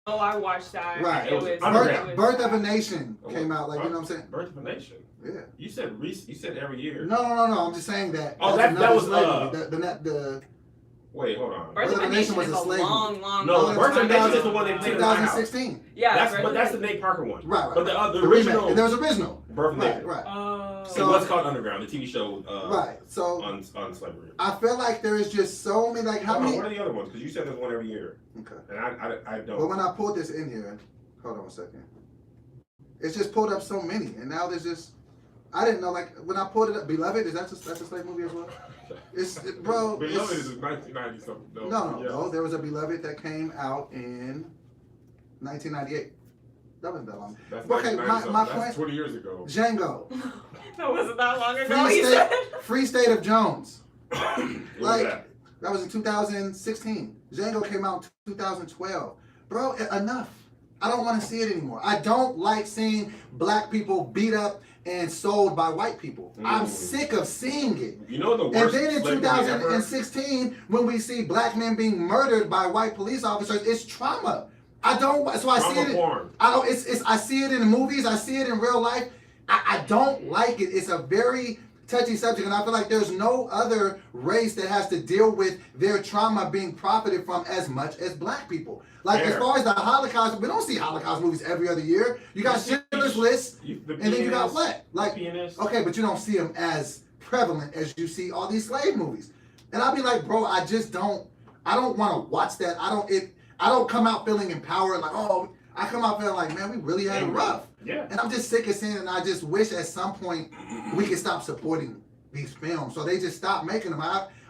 Oh, I watched that.
Right.
It was
Birth of a Nation came out. Like, you know what I'm saying?
Birth of a Nation.
Yeah.
You said every year.
No. I'm just saying that.
Oh, that was
the.
Wait, hold on.
Birth of a Nation was a long.
No, Birth of a Nation is the one they played in the house.
2016.
Yeah,
that's the Nate Parker one.
Right.
But the original.
There was original.
Birth of a Nation.
Right.
So it was called Underground, the TV show.
Right. So
on slavery.
I feel like there is just so many. Like how many?
What are the other ones? Because you said there's one every year.
Okay.
And I don't.
But when I pulled this in here, hold on a second. It's just pulled up so many, and now there's just. I didn't know, like, when I pulled it up, Beloved, that's a slave movie as well? Bro.
Beloved is 1990 something.
No, there was a Beloved that came out in 1998. That wasn't that long.
That's
okay, my point.
That's 20 years ago.
Django.
That wasn't that long ago.
Free State of Jones.
Like,
that was in 2016. Django came out in 2012. Bro, enough. I don't want to see it anymore. I don't like seeing black people beat up and sold by white people. I'm sick of seeing it.
You know the worst.
And then in 2016, when we see black men being murdered by white police officers, it's trauma. I don't. So I see it. I see it in the movies. I see it in real life. I don't like it. It's a very touchy subject, and I feel like there's no other race that has to deal with their trauma being profited from as much as black people. Like, as far as the Holocaust, we don't see Holocaust movies every other year. You got Schindler's List, and then you got what? Like, okay, but you don't see them as prevalent as you see all these slave movies. And I'll be like, bro, I don't want to watch that. I don't come out feeling empowered, like, oh, I come out feeling like, man, we really had it rough.
Yeah.
And I'm just sick of seeing it, and I just wish at some point we could stop supporting these films. So they just stop making them.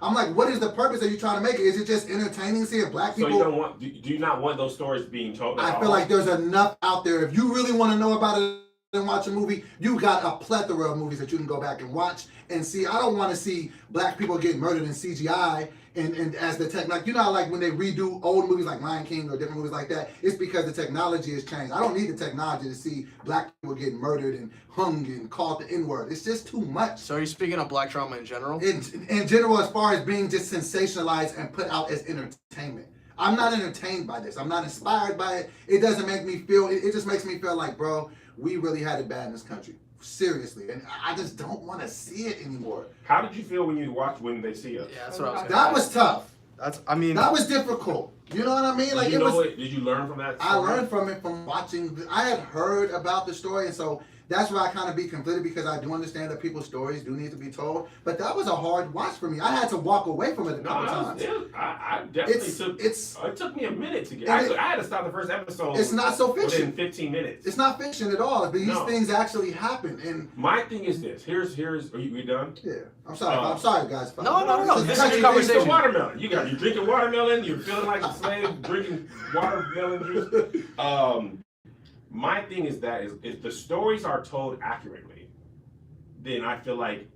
I'm like, what is the purpose of you trying to make it? Is it just entertaining seeing black people?
So do you not want those stories being told?
I feel like there's enough out there. If you really want to know about it and watch a movie, you got a plethora of movies that you can go back and watch and see. I don't want to see black people getting murdered in CGI and as the tech, like, you know, like when they redo old movies like Lion King or different movies like that, it's because the technology has changed. I don't need the technology to see black people getting murdered and hung and called the N-word. It's just too much.
So are you speaking of black trauma in general?
In general, as far as being just sensationalized and put out as entertainment. I'm not entertained by this. I'm not inspired by it. It doesn't make me feel, it just makes me feel like, bro, we really had it bad in this country. Seriously. And I just don't want to see it anymore.
How did you feel when you watched When They See Us?
Yeah, that's what I was saying.
That was tough.
That
was difficult. You know what I mean? Like,
did you learn from that story?
I learned from it from watching. I had heard about the story, and so that's why I kind of be conflicted, because I do understand that people's stories do need to be told. But that was a hard watch for me. I had to walk away from it a couple times.
I definitely it took me a minute to get. Actually, I had to stop the first episode.
It's not so fiction.
Within 15 minutes.
It's not fiction at all. But these things actually happen. And
my thing is this. Here's. Are you done?
Yeah. I'm sorry, guys.
No. This is a
It's
conversation.
the watermelon. You're drinking watermelon. You're feeling like a slave drinking watermelon juice. My thing is that if the stories are told accurately, then I feel like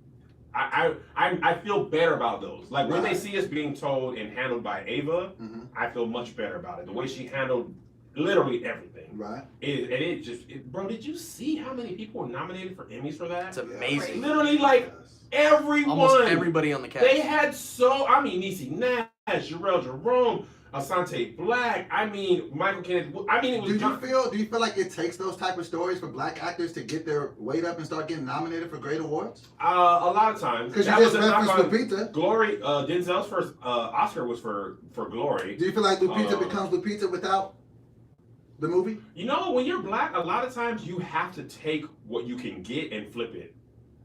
I feel better about those. Like when They See Us being told and handled by Ava, I feel much better about it. The way she handled literally everything.
Right.
Bro, did you see how many people were nominated for Emmys for that?
It's amazing.
Literally, like, everyone.
Almost everybody on the cast.
They had Niecy Nash, Jarrell Jerome, Asante Black. I mean, Michael Kenneth. I mean, it was.
Do you feel like it takes those type of stories for black actors to get their weight up and start getting nominated for great awards?
A lot of times.
Because you
That
just
was a knock on
referenced Lupita.
Glory. Denzel's first Oscar was for Glory.
Do you feel like Lupita becomes Lupita without the movie?
You know, when you're black, a lot of times you have to take what you can get and flip it,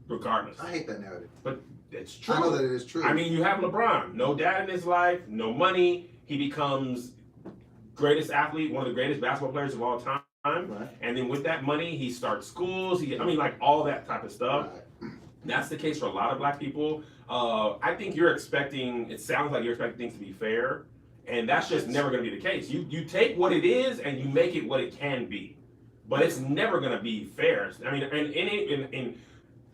regardless.
I hate that narrative.
But it's true.
I know that it is true.
I mean, you have LeBron, no dad in his life, no money. He becomes greatest athlete, one of the greatest basketball players of all time.
Right.
And then with that money, he starts schools. Like all that type of stuff.
Right.
That's the case for a lot of black people. I think it sounds like you're expecting things to be fair. And that's just never going to be the case. You take what it is and you make it what it can be. But it's never going to be fair. I mean, and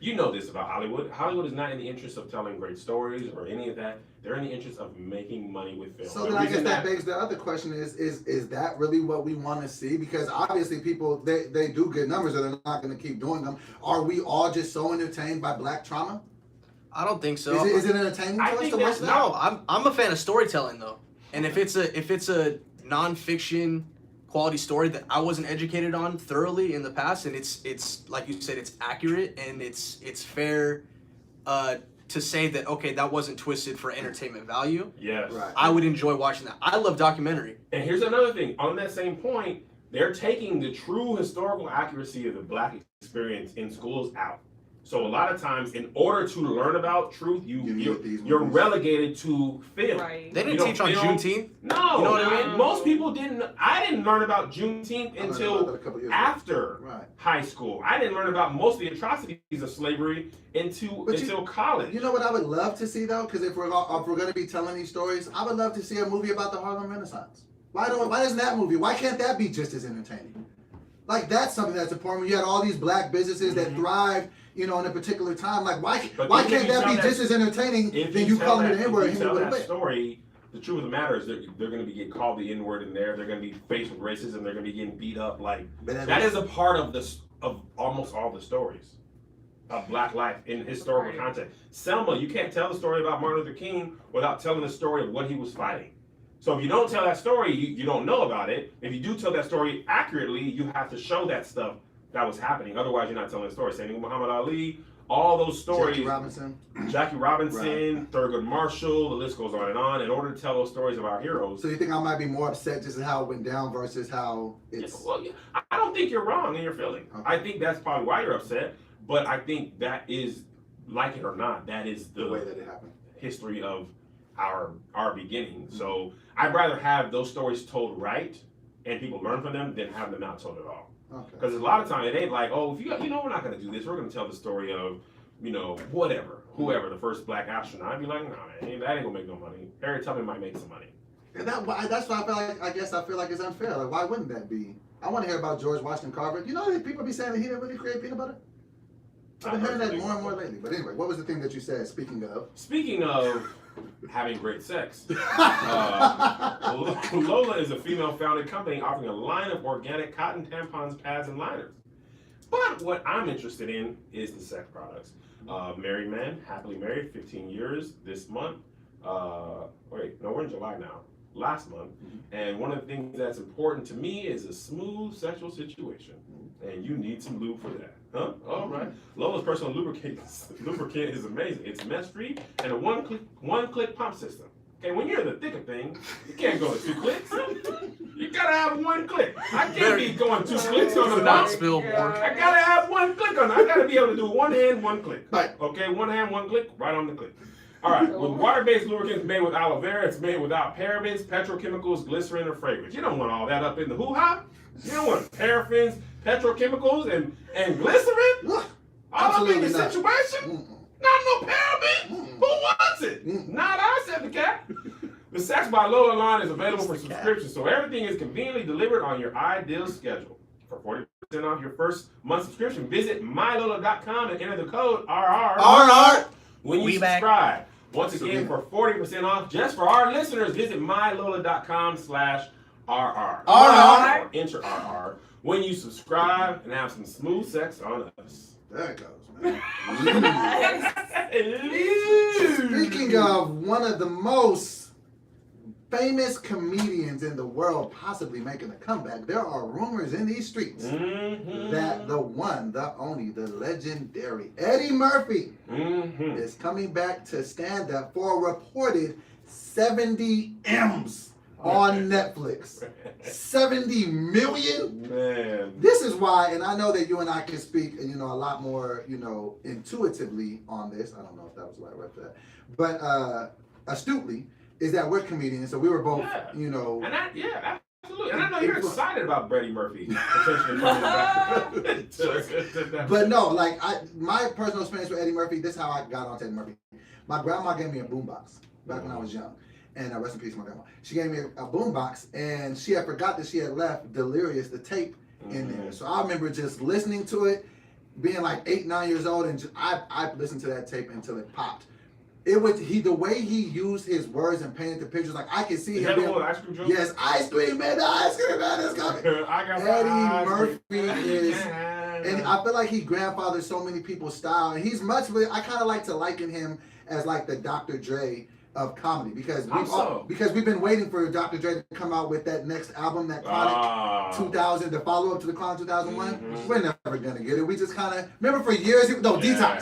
you know this about Hollywood. Hollywood is not in the interest of telling great stories or any of that. They're in the interest of making money with film.
So then I guess that begs the other question is that really what we want to see? Because obviously people, they do good numbers or they're not going to keep doing them. Are we all just so entertained by black trauma?
I don't think so.
Is it entertaining to us to watch that?
No, I'm a fan of storytelling though. And if it's a nonfiction quality story that I wasn't educated on thoroughly in the past, and it's like you said, it's accurate and it's fair to say that okay, that wasn't twisted for entertainment value.
Yes.
Right.
I would enjoy watching that. I love documentary.
And here's another thing. On that same point, they're taking the true historical accuracy of the black experience in schools out. So a lot of times, in order to learn about truth, you're relegated to film.
Right.
They didn't teach on Juneteenth.
No,
You know what I mean?
Most people didn't. I didn't learn about Juneteenth until after high school. I didn't learn about most of the atrocities of slavery until college.
You know what I would love to see though? Because if we're going to be telling these stories, I would love to see a movie about the Harlem Renaissance. Why doesn't that movie? Why can't that be just as entertaining? Like that's something that's important. You had all these black businesses that thrived, in a particular time. Like why can't that be just as entertaining than you calling it an N-word?
If you tell that story, the truth of the matter is they're going to be getting called the N-word in there. They're going to be faced with racism. They're going to be getting beat up. Like that is a part of almost all the stories of black life in historical context. Selma, you can't tell the story about Martin Luther King without telling the story of what he was fighting. So if you don't tell that story, you don't know about it. If you do tell that story accurately, you have to show that stuff that was happening. Otherwise, you're not telling the story. Same thing with Muhammad Ali, all those stories. Jackie Robinson, Thurgood Marshall, the list goes on and on. In order to tell those stories of our heroes.
So you think I might be more upset just at how it went down versus how it's...
I don't think you're wrong in your feeling. Okay. I think that's probably why you're upset. But I think that is, like it or not, that is the
way that it happened.
History of our beginning. So I'd rather have those stories told right and people learn from them than have them not told at all. Because a lot of time it ain't like, oh, if we're not going to do this. We're going to tell the story of, whoever the first black astronaut. I'd be like, nah, man, that ain't going to make no money. Harriet Tubman might make some money.
And that's why I feel like it's unfair. Like, why wouldn't that be? I want to hear about George Washington Carver. People be saying that he didn't really create peanut butter? I've been hearing that more and more lately. But anyway, what was the thing that you said, speaking of having great sex?
Lola is a female-founded company offering a line of organic cotton tampons, pads, and liners. But what I'm interested in is the sex products. Married man, happily married, 15 years this month. We're in July now. Last month. And one of the things that's important to me is a smooth sexual situation. And you need some lube for that. Huh? All right. Lola's personal lubricant is amazing. It's mess-free and a one-click pump system. Okay, when you're in the thick of things, you can't go to 2 clicks. You gotta have 1 click. I can't be going 2 clicks on the
not spill more.
I gotta have 1 click on it. I gotta be able to do 1 hand, 1 click. Right. Okay, 1 hand, 1 click, right on the click. All right, with water-based lubricants made with aloe vera, it's made without parabens, petrochemicals, glycerin, or fragrance. You don't want all that up in the hoo-ha. You don't want paraffins, petrochemicals, and glycerin all up in the situation. Not no paraben. Who wants it? Not I, said the cat. The Sex by Lola line is available for subscription, so everything is conveniently delivered on your ideal schedule. For 40% off your first month subscription, visit mylola.com and enter the code RR when you subscribe. Once again, for 40% off, just for our listeners, visit mylola.com/RR. Or enter RR when you subscribe and have some smooth sex on us.
There it goes, man. Speaking of one of the most famous comedians in the world possibly making a comeback, there are rumors in these streets that the one, the only, the legendary Eddie Murphy is coming back to stand up for a reported 70 M's on Netflix. 70 million?
Man.
This is why, and I know that you and I can speak, a lot more, intuitively on this. I don't know if that was the right word for that, but astutely, is that we're comedians, so we were both,
And absolutely. And I know you're excited about Freddie Murphy potentially coming back.
But no, like my personal experience with Eddie Murphy, this is how I got onto Eddie Murphy. My grandma gave me a boombox back when I was young. And rest in peace, my grandma. She gave me a boombox, and she had forgot that she had left Delirious, the tape, in there. So I remember just listening to it, being like 8, 9 years old, and I listened to that tape until it popped. It was the way he used his words and painted the pictures. Like I could see him.
Is that the ice cream joke?
Yes, ice cream man, the ice cream man is coming. Eddie Murphy is, and I feel like he grandfathered so many people's style. And he's I kind of like to liken him as like the Dr. Dre of comedy because we've been waiting for Dr. Dre to come out with that next album, that Chronic 2000, the follow up to the Chronic 2001. We're never gonna get it. We just kind of remember for years. Detox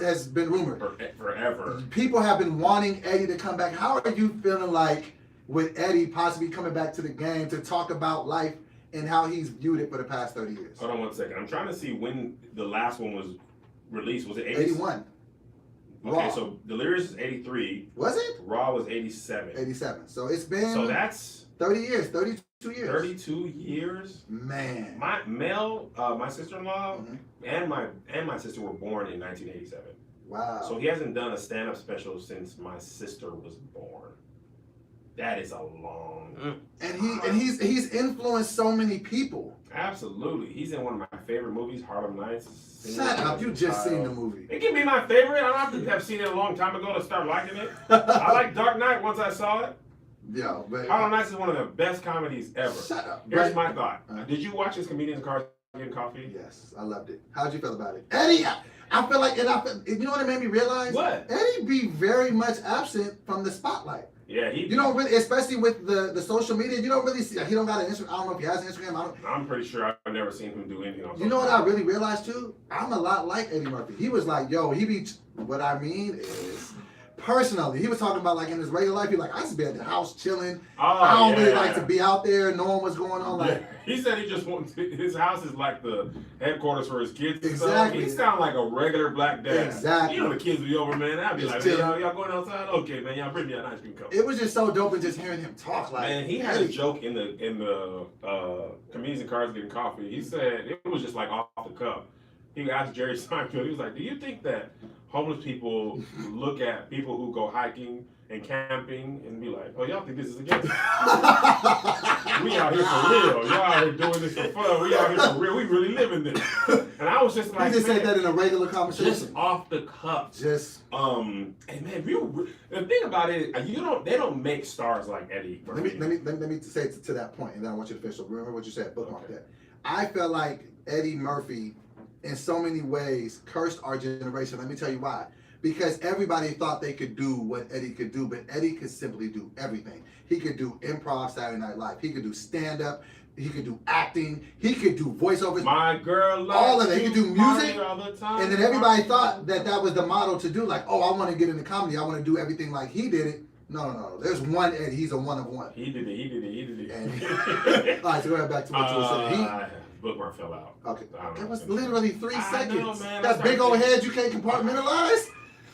has been rumored
forever.
People have been wanting Eddie to come back. How are you feeling like with Eddie possibly coming back to the game to talk about life and how he's viewed it for the past 30 years?
Hold on 1 second. I'm trying to see when the last one was released. Was it
81?
Okay,
Raw.
So Delirious is 83.
Was it?
Raw was 87.
87. So it's been.
So that's
30 years, 32 years.
32 years.
Man.
My sister-in-law and my sister were born in 1987.
Wow.
So he hasn't done a stand-up special since my sister was born. That is a long.
And he's influenced so many people.
Absolutely, he's in one of my favorite movies, Harlem Nights.
Shut up! You just seen the movie.
It can be my favorite. I don't have to have seen it a long time ago to start liking it. I like Dark Knight once I saw it.
Yeah, but
Harlem Nights is one of the best comedies ever.
Shut up.
Here's my thought. Did you watch his Comedians in Cars Getting Coffee?
Yes, I loved it. How'd you feel about it, Eddie? I feel like, you know what it made me realize?
What?
Eddie be very much absent from the spotlight.
Yeah,
you don't really, especially with the social media, you don't really see. He don't got an Instagram. I don't know if he has an Instagram.
I'm pretty sure I've never seen him do anything on social
You know what
media.
I really realized too? I'm a lot like Eddie Murphy. He was like, yo, what I mean is, personally, he was talking about like in his regular life, he like, I used to be at the house chilling. I don't really like to be out there knowing what's going on. Like
he said he just wants his house is like the headquarters for his kids.
Exactly.
He sound like a regular black dad.
Exactly.
You know the kids be over, man. I'd be
Just
like,
chilling.
y'all going outside? Okay, man, y'all bring me an ice cream cone.
It was just so dope and just hearing him talk. Like,
Man, he had a joke in the Comedians in Cars Getting Coffee. He said it was just like off the cuff. He asked Jerry Seinfeld. He was like, "Do you think that homeless people look at people who go hiking and camping and be like, oh, y'all think this is a game? We out here for real. Y'all out here doing this for fun. We out here for real. We really living this." And I was just like,
he just said that in a regular conversation.
Just off the cuff. And man, the thing about it, they don't make stars like Eddie Murphy.
Let me say to that point, and then I want you to finish. So remember what you said. Bookmark that. I felt like Eddie Murphy, in so many ways, cursed our generation. Let me tell you why. Because everybody thought they could do what Eddie could do, but Eddie could simply do everything. He could do improv Saturday Night Live. He could do stand-up. He could do acting. He could do voiceovers.
My girl,
all of it. He could do music.
All the time.
And then everybody thought that was the model to do. Like, oh, I want to get into comedy. I want to do everything like he did it. No. There's one Eddie. He's a one of one.
He did it.
And, all right, so go back to what you were saying.
Bookmark fell out.
Okay. That was literally 3 seconds.
Know, man.
That big old head you can't compartmentalize.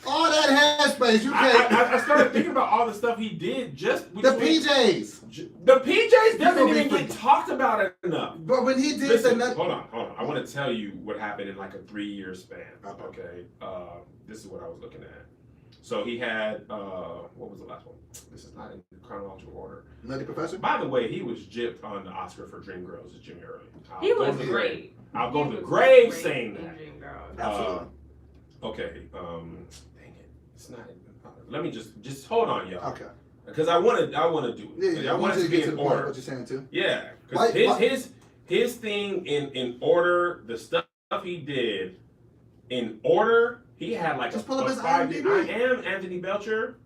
All that head space you can't.
I started thinking about all the stuff he did just
the PJs.
The PJs doesn't even get talked about enough.
But when he did
hold on. I want to tell you what happened in like a 3-year span. Okay. This is what I was looking at. So he had what was the last one? This is not in chronological order.
Nutty Professor?
By the way, he was gypped on the Oscar for Dreamgirls as Jimmy Early.
He was great.
I'll go to the grave saying that.
Absolutely.
Okay. Dang it. It's not. Let me just hold on, y'all.
Okay.
Because I want to do it.
Yeah,
I want
you
to
get
be
to
in
the point of
order.
what you're saying too.
Yeah. Because his thing in order, the stuff he did in order. He had like
just
a
pull up his
5
IMDb.
I am Anthony Belcher.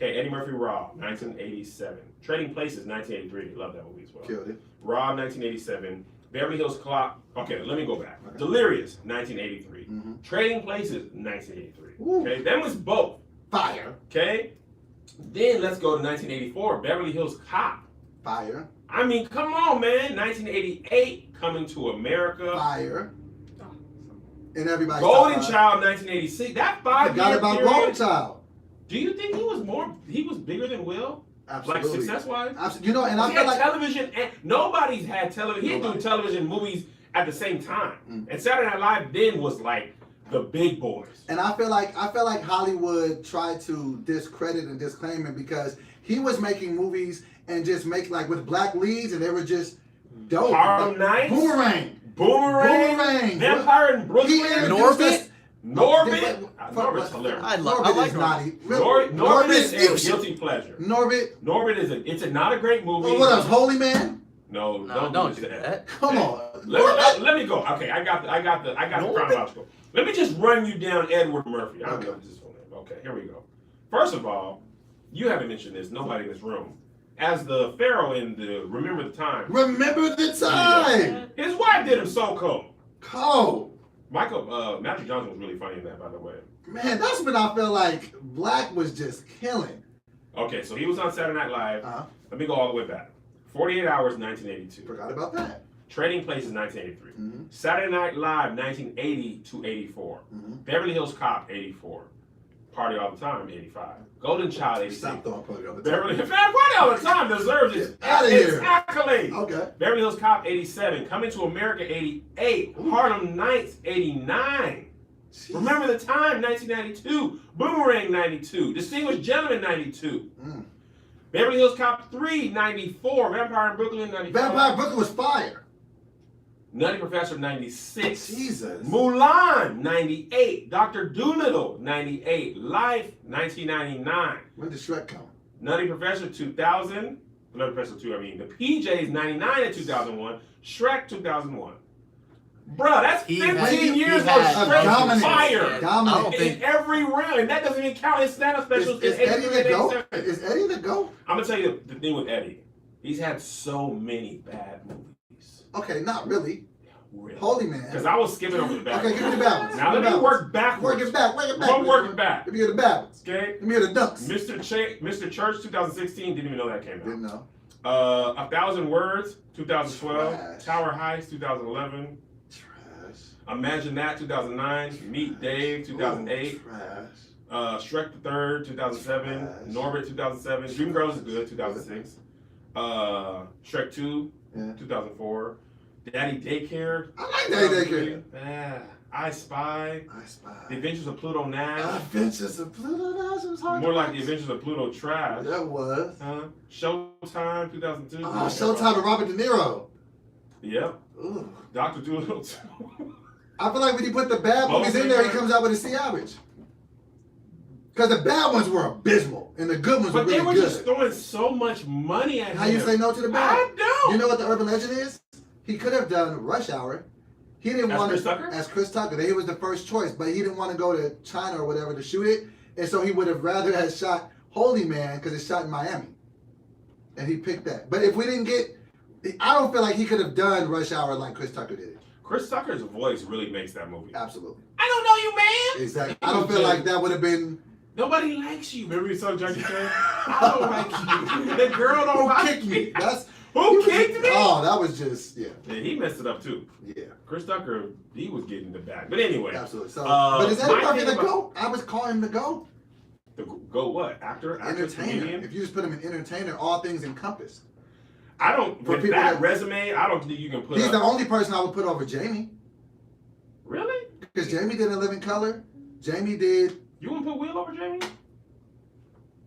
Okay, Eddie Murphy Raw, 1987. Trading Places, 1983. Love that movie as well.
Killed it.
Raw, 1987. Beverly Hills Cop. Okay, let me go back.
Okay.
Delirious, 1983.
Mm-hmm.
Trading Places, 1983.
Ooh.
Okay, that was both.
Fire.
Okay, then let's go to 1984. Beverly Hills Cop.
Fire.
I mean, come on, man. 1988, Coming to America.
Fire. And everybody.
Golden Child, 1986. That 5
Forgot
year
about
period.
Golden Child.
Do you think he was bigger than Will?
Absolutely.
Like success-wise?
You know, and I
He
feel
had
like
television, and nobody's had television. He
Nobody.
did television movies at the same time.
Mm.
And Saturday Night Live then was like the big boys.
And I feel like Hollywood tried to discredit and disclaim him because he was making movies and just make like with black leads and they were just dope.
Harlem Nights.
Boomerang.
Vampire in Brooklyn.
He introduced
Norbit?
us-
Norbit. Norbert's hilarious.
I
Norbit
like
is
Norbit.
naughty.
Norbit is
you
a
should-
guilty pleasure.
Norbit.
Norbit is it's not a great movie.
What else? Holy Man.
No,
No, don't do that.
Come on.
Let me go. Okay, I got the
Norbit.
chronological. Let me just run you down Edward Murphy. I don't know this full name. Okay, here we go. First of all, you haven't mentioned this. Nobody in this room. As the Pharaoh in the Remember the Time.
Remember the time.
His wife did him so cold.
Cold.
Magic Johnson was really funny in that, by the way.
Man, that's when I feel like Black was just killing.
Okay, so he was on Saturday Night Live.
Uh-huh.
Let me go all the way back. 48 Hours, 1982.
Forgot about that.
Trading Places, 1983.
Mm-hmm.
Saturday Night Live, 1980 to 84.
Mm-hmm.
Beverly Hills Cop, 84. Party All the Time, 85. Golden Child, 86.
Stop throwing party all the time.
Beverly Hills Party All the Time deserves its
Outta here.
accolade.
Okay.
Beverly Hills Cop, 87. Coming to America, 88.
Ooh.
Harlem Nights, 89.
Jeez.
Remember the Time, 1992. Boomerang, 92. Distinguished Gentleman, 92.
Mm.
Beverly Hills Cop 3, 94. Vampire in Brooklyn, 95.
Vampire Brooklyn was fire.
Nutty Professor, 96.
Jesus.
Mulan, 98. Dr. Doolittle, 98. Life, 1999.
When did Shrek come?
Nutty Professor, 2000. Nutty Professor 2, I mean. The PJs, 99 and 2001. Shrek, 2001. Bruh, that's
He
15
had-
years
he
of
had
straight
dominance.
fire.
Dominant.
I don't
In
think-
every round. And that doesn't even count his stand-up specials.
Is
in
Eddie
83
the
and
GOAT?
87.
Is Eddie the GOAT?
I'm going to tell you the thing with Eddie. He's had so many bad movies.
Okay, not really.
Really.
Holy Man.
Because I was skipping over the bad
Okay, give me the balance.
Now let me work backwards.
Work it back. Work it back.
I'm working back.
Give me the balance.
Okay?
Give me the dunks.
Mr. Church, 2016. Didn't even know that came
Didn't
out.
know.
1,000 Words, 2012.
Trash.
Tower Heist, 2011.
Trash.
Imagine That, 2009. Meet Dave, 2008.
Ooh, trash.
Shrek the Third, 2007.
Trash.
Norbit, 2007. Dreamgirls is good, 2006. Shrek 2,
Yeah.
2004. Daddy Daycare.
I like Daddy Daycare.
I Spy.
I Spy.
The Adventures of Pluto Nash.
Adventures of Pluto Nash was hard.
More
to
like The
watch.
Adventures of Pluto Trash.
That was.
Showtime, 2002.
Showtime with Robert De Niro.
Yep.
Ooh.
Dr. Doolittle.
I feel like when you put the bad movies in there, he comes out with a C average. Because the bad ones were abysmal, and the good ones
But
were
they
really
were just
good.
throwing so much money at him.
How you say no to the bad?
I don't.
You know what the urban legend is? He could have done Rush Hour. He didn't
As
want
Chris
to
Tucker?
as Chris Tucker. He was the first choice, but he didn't want to go to China or whatever to shoot it, and so he would have rather have shot Holy Man because it's shot in Miami, and he picked that. But if we didn't get, I don't feel like he could have done Rush Hour like Chris Tucker did it.
Chris Tucker's voice really makes that movie.
Absolutely,
I don't know you, man.
exactly. I don't feel like that would have been.
Nobody likes you. Remember you saw Jackie Chan? I don't like you. The girl don't
Who
like
kicked me? That's
Who kicked me?
Oh, that was just yeah,
He messed it up too.
yeah.
Chris Tucker, he was getting the back. But anyway.
Absolutely. So,
Uh,
but is Eddie
my
Murphy
thing
the
about-
GOAT? I was calling him the GOAT.
The go what? Actor,
Entertainer.
comedian?
If you just put him in entertainer, all things encompassed.
I don't.
For
With
people
that
that-
resume, I don't think you can put.
He's
up,
the only person I would put over Jamie.
Really?
Because Jamie did In Living Color. Jamie did,
You wouldn't put Will over Jamie?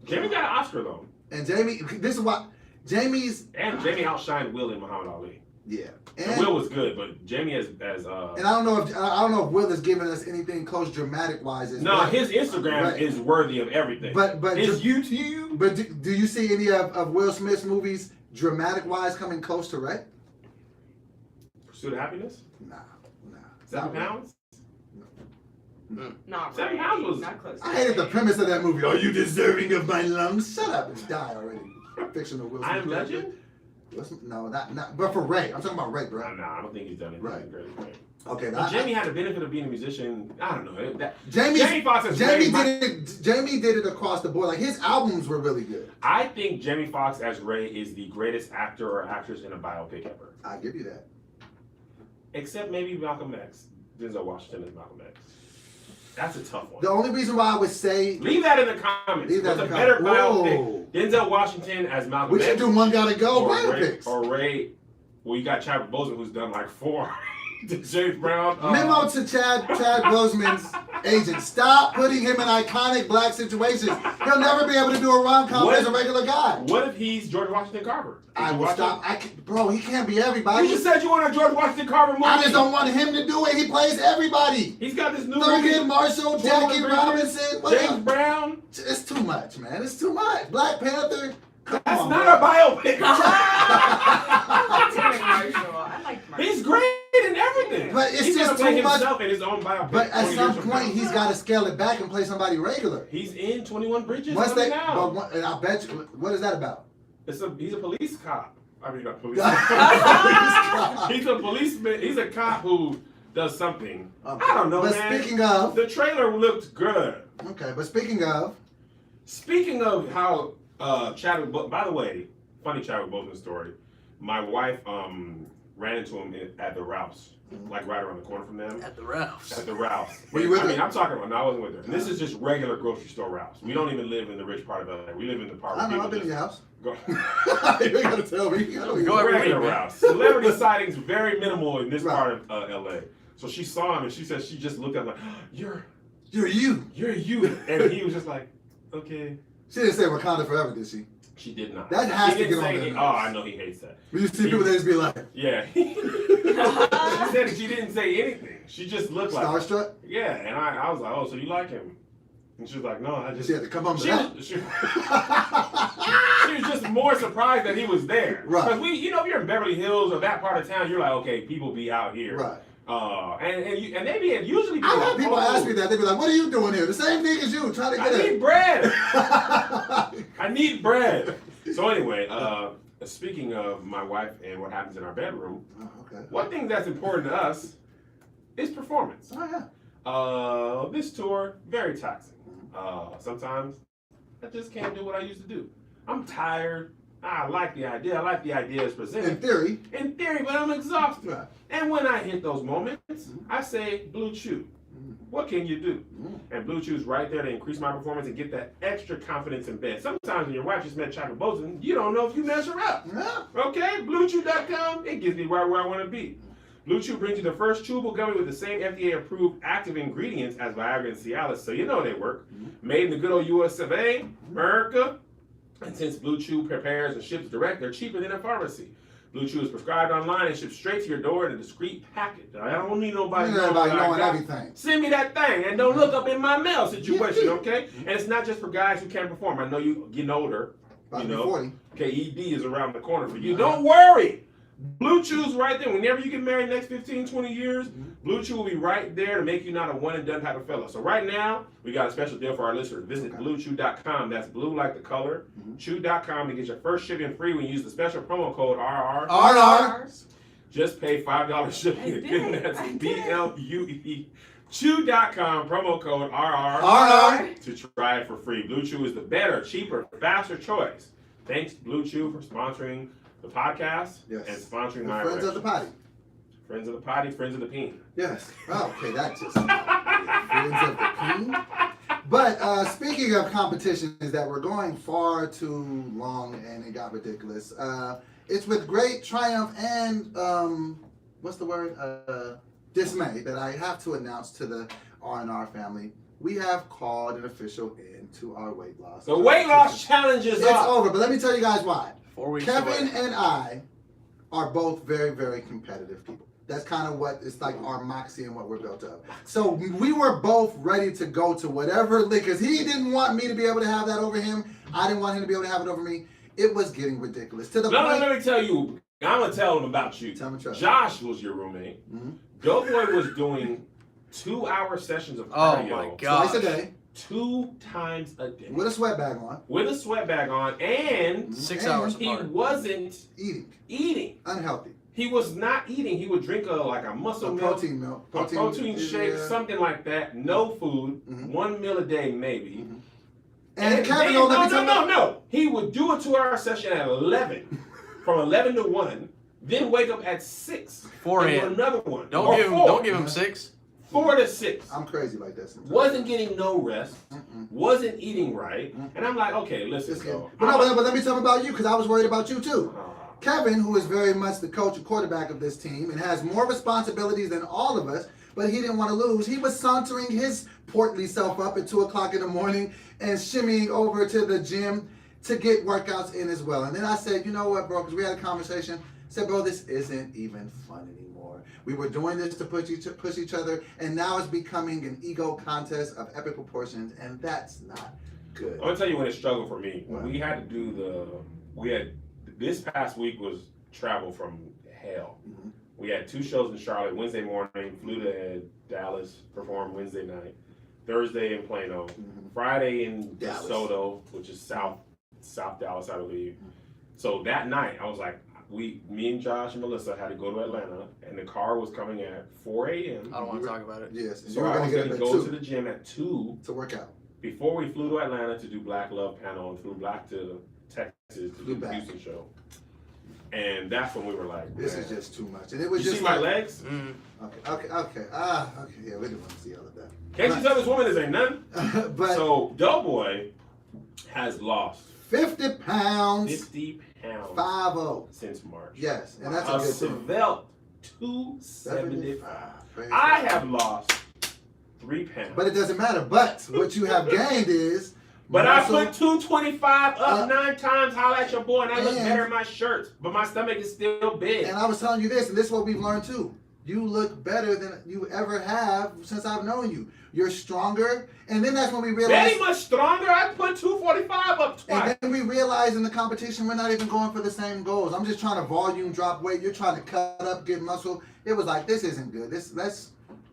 Jamie got an Oscar though,
and Jamie, this is what, Jamie's,
and Jamie outshined Will in Muhammad Ali.
yeah.
And
And,
Will was good, but Jamie as
and I don't know if Will is giving us anything close dramatic wise.
no, his Instagram
Right.
is worthy of everything.
But
his YouTube.
But do you see any of Will Smith's movies dramatic wise coming close to Wreck?
Pursuit of Happiness.
Nah.
7
Not really.
pounds.
Not
7
Ray.
pounds was-
Not close.
I hated the premise of that movie. Are you deserving of my lungs? Shut up and die already. Fictional Will Smith.
I Am Legend?
No, not. But for Ray, I'm talking about Ray, bro.
Nah, I don't think he's done anything
Right.
great.
Okay,
But Jamie had the benefit of being a musician. I don't know.
Jamie
Foxx is
Jamie
Ray.
Jamie did it across the board. Like his albums were really good.
I think Jamie Foxx as Ray is the greatest actor or actress in a biopic ever.
I'll give you that.
Except maybe Malcolm X. Denzel Washington is Malcolm X. That's a tough one.
The only reason why I would say
Leave that in the comments.
Leave that
What's
in
a
the
better
comments.
biopic? Denzel Washington as Malcolm
we
X.
should do One Gotta Go
or Ray,
biopics.
or Ray. Well, you got Chadwick Boseman who's done like 4. James Brown.
Memo to Chad Boseman's agent. Stop putting him in iconic black situations. He'll never be able to do a rom-com
What-
as a regular guy.
What if he's George Washington Carver? Did
I
you
will
watch
stop.
it?
Bro, he can't be
You
everybody.
just said you want a George Washington Carver movie.
I just don't want him to do it. He plays everybody.
He's got this new
Thurgood
movie.
Marshall, Jackie
Bridges,
Robinson. What
James
else?
Brown.
It's too much, man. It's too much. Black Panther. Come
That's
on,
not
bro.
a biopic.
Terry Marshall. I like Marshall.
He's great in everything.
But it's
he's
just
gonna play
too much-
himself in his own biopic.
But at
20
some
years from
point,
now.
he's got to scale it back and play somebody regular.
He's in 21 Bridges.
Once they,
now.
but one, and I bet you, what is that about?
He's a police cop. I mean, not police.
Police
He's a policeman. He's a cop who does something.
Okay.
I don't know,
But
man.
speaking of,
The trailer looked good.
okay, but speaking of,
How Chadwick, by the way, funny Chadwick Boseman story. My wife ran into him at the Ralph's, like right around the corner from them.
At the Ralphs.
At the Ralph's.
Were you with
I mean,
her?
I'm talking about. No, I wasn't with her. And this is just regular grocery store Ralph's. We don't even live in the rich part of LA. We live in the part where
I know,
people
I've been in
just
your house.
go.
You ain't gotta tell me.
Go every
Regular
week, man.
Ralph's. Celebrity sightings very minimal in this
Right.
part of LA. So she saw him and she said she just looked at him like, you're
you.
you. And he was just like, okay.
She didn't say Wakanda forever, did she?
She did not.
That has
She
to
didn't
get on
say
their
any-
nerves.
Oh, I know he hates that.
When you see people, they just be like,
Yeah. She said that she didn't say anything. She just looked like
starstruck.
Yeah, and I was like, oh, so you like him? And she was like, no, I just.
She had to come home to
She
that.
was, she was just more surprised that he was there.
Right.
Because if you're in Beverly Hills or that part of town, you're like, okay, people be out here.
Right.
And they be usually.
I had people
like,
ask me that. They be like, "What are you doing here?" The same thing as you, trying to
I
get
need
it.
bread. I need bread. So anyway, speaking of my wife and what happens in our bedroom,
Oh, okay.
one thing that's important to us is performance.
Oh yeah.
This tour, very taxing. Sometimes I just can't do what I used to do. I'm tired. I like the idea. I like the ideas
In
presented.
theory.
In theory, but I'm exhausted.
Right.
And when I hit those moments, I say, BlueChew. What can you do?
Mm.
And BlueChew is right there to increase my performance and get that extra confidence in bed. Sometimes when your wife just met Chadwick Boseman, you don't know if you measure up.
Yeah.
Okay, BlueChew.com, it gets me right where I want to be. BlueChew brings you the first chewable gummy with the same FDA-approved active ingredients as Viagra and Cialis, so you know they work. Made in the good old US of A, America. And since BlueChew prepares and ships direct, they're cheaper than a pharmacy. BlueChew is prescribed online and shipped straight to your door in a discreet package. I don't need nobody
Everybody
what I
knowing
got.
everything.
Send me that thing and don't look up in my mail situation, okay? And it's not just for guys who can't perform. I know you getting older.
About
You
to be
know,
40.
KED is around the corner for you. Don't worry. BlueChew's right there. Whenever you get married next 15, 20 years, BlueChew will be right there to make you not a one and done type of fella. So right now, we got a special deal for our listeners. Visit BlueChew.com. That's blue like the color. Chew.com to get your first shipping free when you use the special promo code RR.
RR.
Just pay $5 shipping. Again, that's BLUE. Chew.com, promo code RR.
RR.
To try it for free. BlueChew is the better, cheaper, faster choice. Thanks to BlueChew for sponsoring the podcast
Yes.
and sponsoring
The
my
friends of the potty.
Friends of the potty, friends of the peen.
Yes. Oh, okay, that just friends of the peen. But speaking of competitions that were going far too long and it got ridiculous, it's with great triumph and what's the word? Dismay that I have to announce to the R&R family. We have called an official end to our weight loss.
The weight loss challenge is
It's
up.
over, but let me tell you guys why.
4 weeks
Kevin
away.
and I are both very, very competitive people. That's kind of what it's like our moxie and what we're built of. So we were both ready to go to whatever, because he didn't want me to be able to have that over him. I didn't want him to be able to have it over me. It was getting ridiculous to the
No,
point.
let me tell you. I'm gonna tell them about you.
Tell me, Trevor.
Josh was your roommate.
Mhm.
Doughboy was doing 2-hour sessions of
Oh
cardio.
my god.
Twice a day
2 times a day.
with a sweat bag on.
With a sweat bag on, and
6
And
hours
he
apart.
wasn't
eating. Unhealthy.
He was not eating. He would drink a muscle
A
milk,
protein milk.
a protein shake,
yeah.
something like that. No food,
Mhm.
1 meal a day maybe.
Mhm. And Kevin,
then,
don't let me tell you.
no. He would do a 2-hour session at 11, from 11 to 1, then wake up at 6
4
and do
a.m.
another one.
Don't
Or
give him.
4.
Don't give him 6.
4 to 6.
I'm crazy like that sometimes.
Wasn't getting no rest.
Mm-mm.
Wasn't eating right.
Mm.
And I'm like, okay, listen,
Just
bro.
kidding. But let me tell you about you because I was worried about you too. Kevin, who is very much the coach and quarterback of this team and has more responsibilities than all of us, but he didn't want to lose. He was sauntering his portly self up at 2 o'clock in the morning and shimmying over to the gym to get workouts in as well. And then I said, you know what, bro, because we had a conversation. I said, bro, this isn't even fun anymore. We were doing this to push each other, and now it's becoming an ego contest of epic proportions, and that's not good.
I'm gonna tell you when it struggled for me. When
Wow.
we had to do this past week was travel from hell.
Mm-hmm.
We had 2 shows in Charlotte Wednesday morning, flew to Dallas, performed Wednesday night, Thursday in Plano,
Mm-hmm.
Friday in
Dallas.
DeSoto, which is South Dallas, I believe. So that night, I was like, me and Josh and Melissa had to go to Atlanta, and the car was coming at 4 a.m.
I don't want to talk about it.
Yes, and
So
you were
I
going
was
to
going
get
to
up at
go
2
to the gym at 2
to work out.
before we flew to Atlanta to do Black Love panel and flew back to Texas to
Flew
do the
back.
Houston show. And that's when we were like,
This
man.
is just too much. And it was
You
just
see my
like,
legs?
Mm.
okay. Yeah, we didn't want to see all of that.
Can't you tell this woman is a none?
But
So Doughboy has lost
50 pounds,
50 pounds
5-0.
since March.
Yes, and that's a
A
good thing.
svelte 275.
75.
I have lost 3 pounds.
But it doesn't matter. But what you have gained is
But I
muscle.
put 225 up 9 times. Holla at your boy, and I look
And-
better in my shirts. But my stomach is still big.
And I was telling you this, and this is what we've learned too. You look better than you ever have since I've known you. You're stronger. And then that's when we realized.
Very much stronger. I put 245 up twice.
And then we realized in the competition we're not even going for the same goals. I'm just trying to volume drop weight. You're trying to cut up, get muscle. It was like, this isn't good.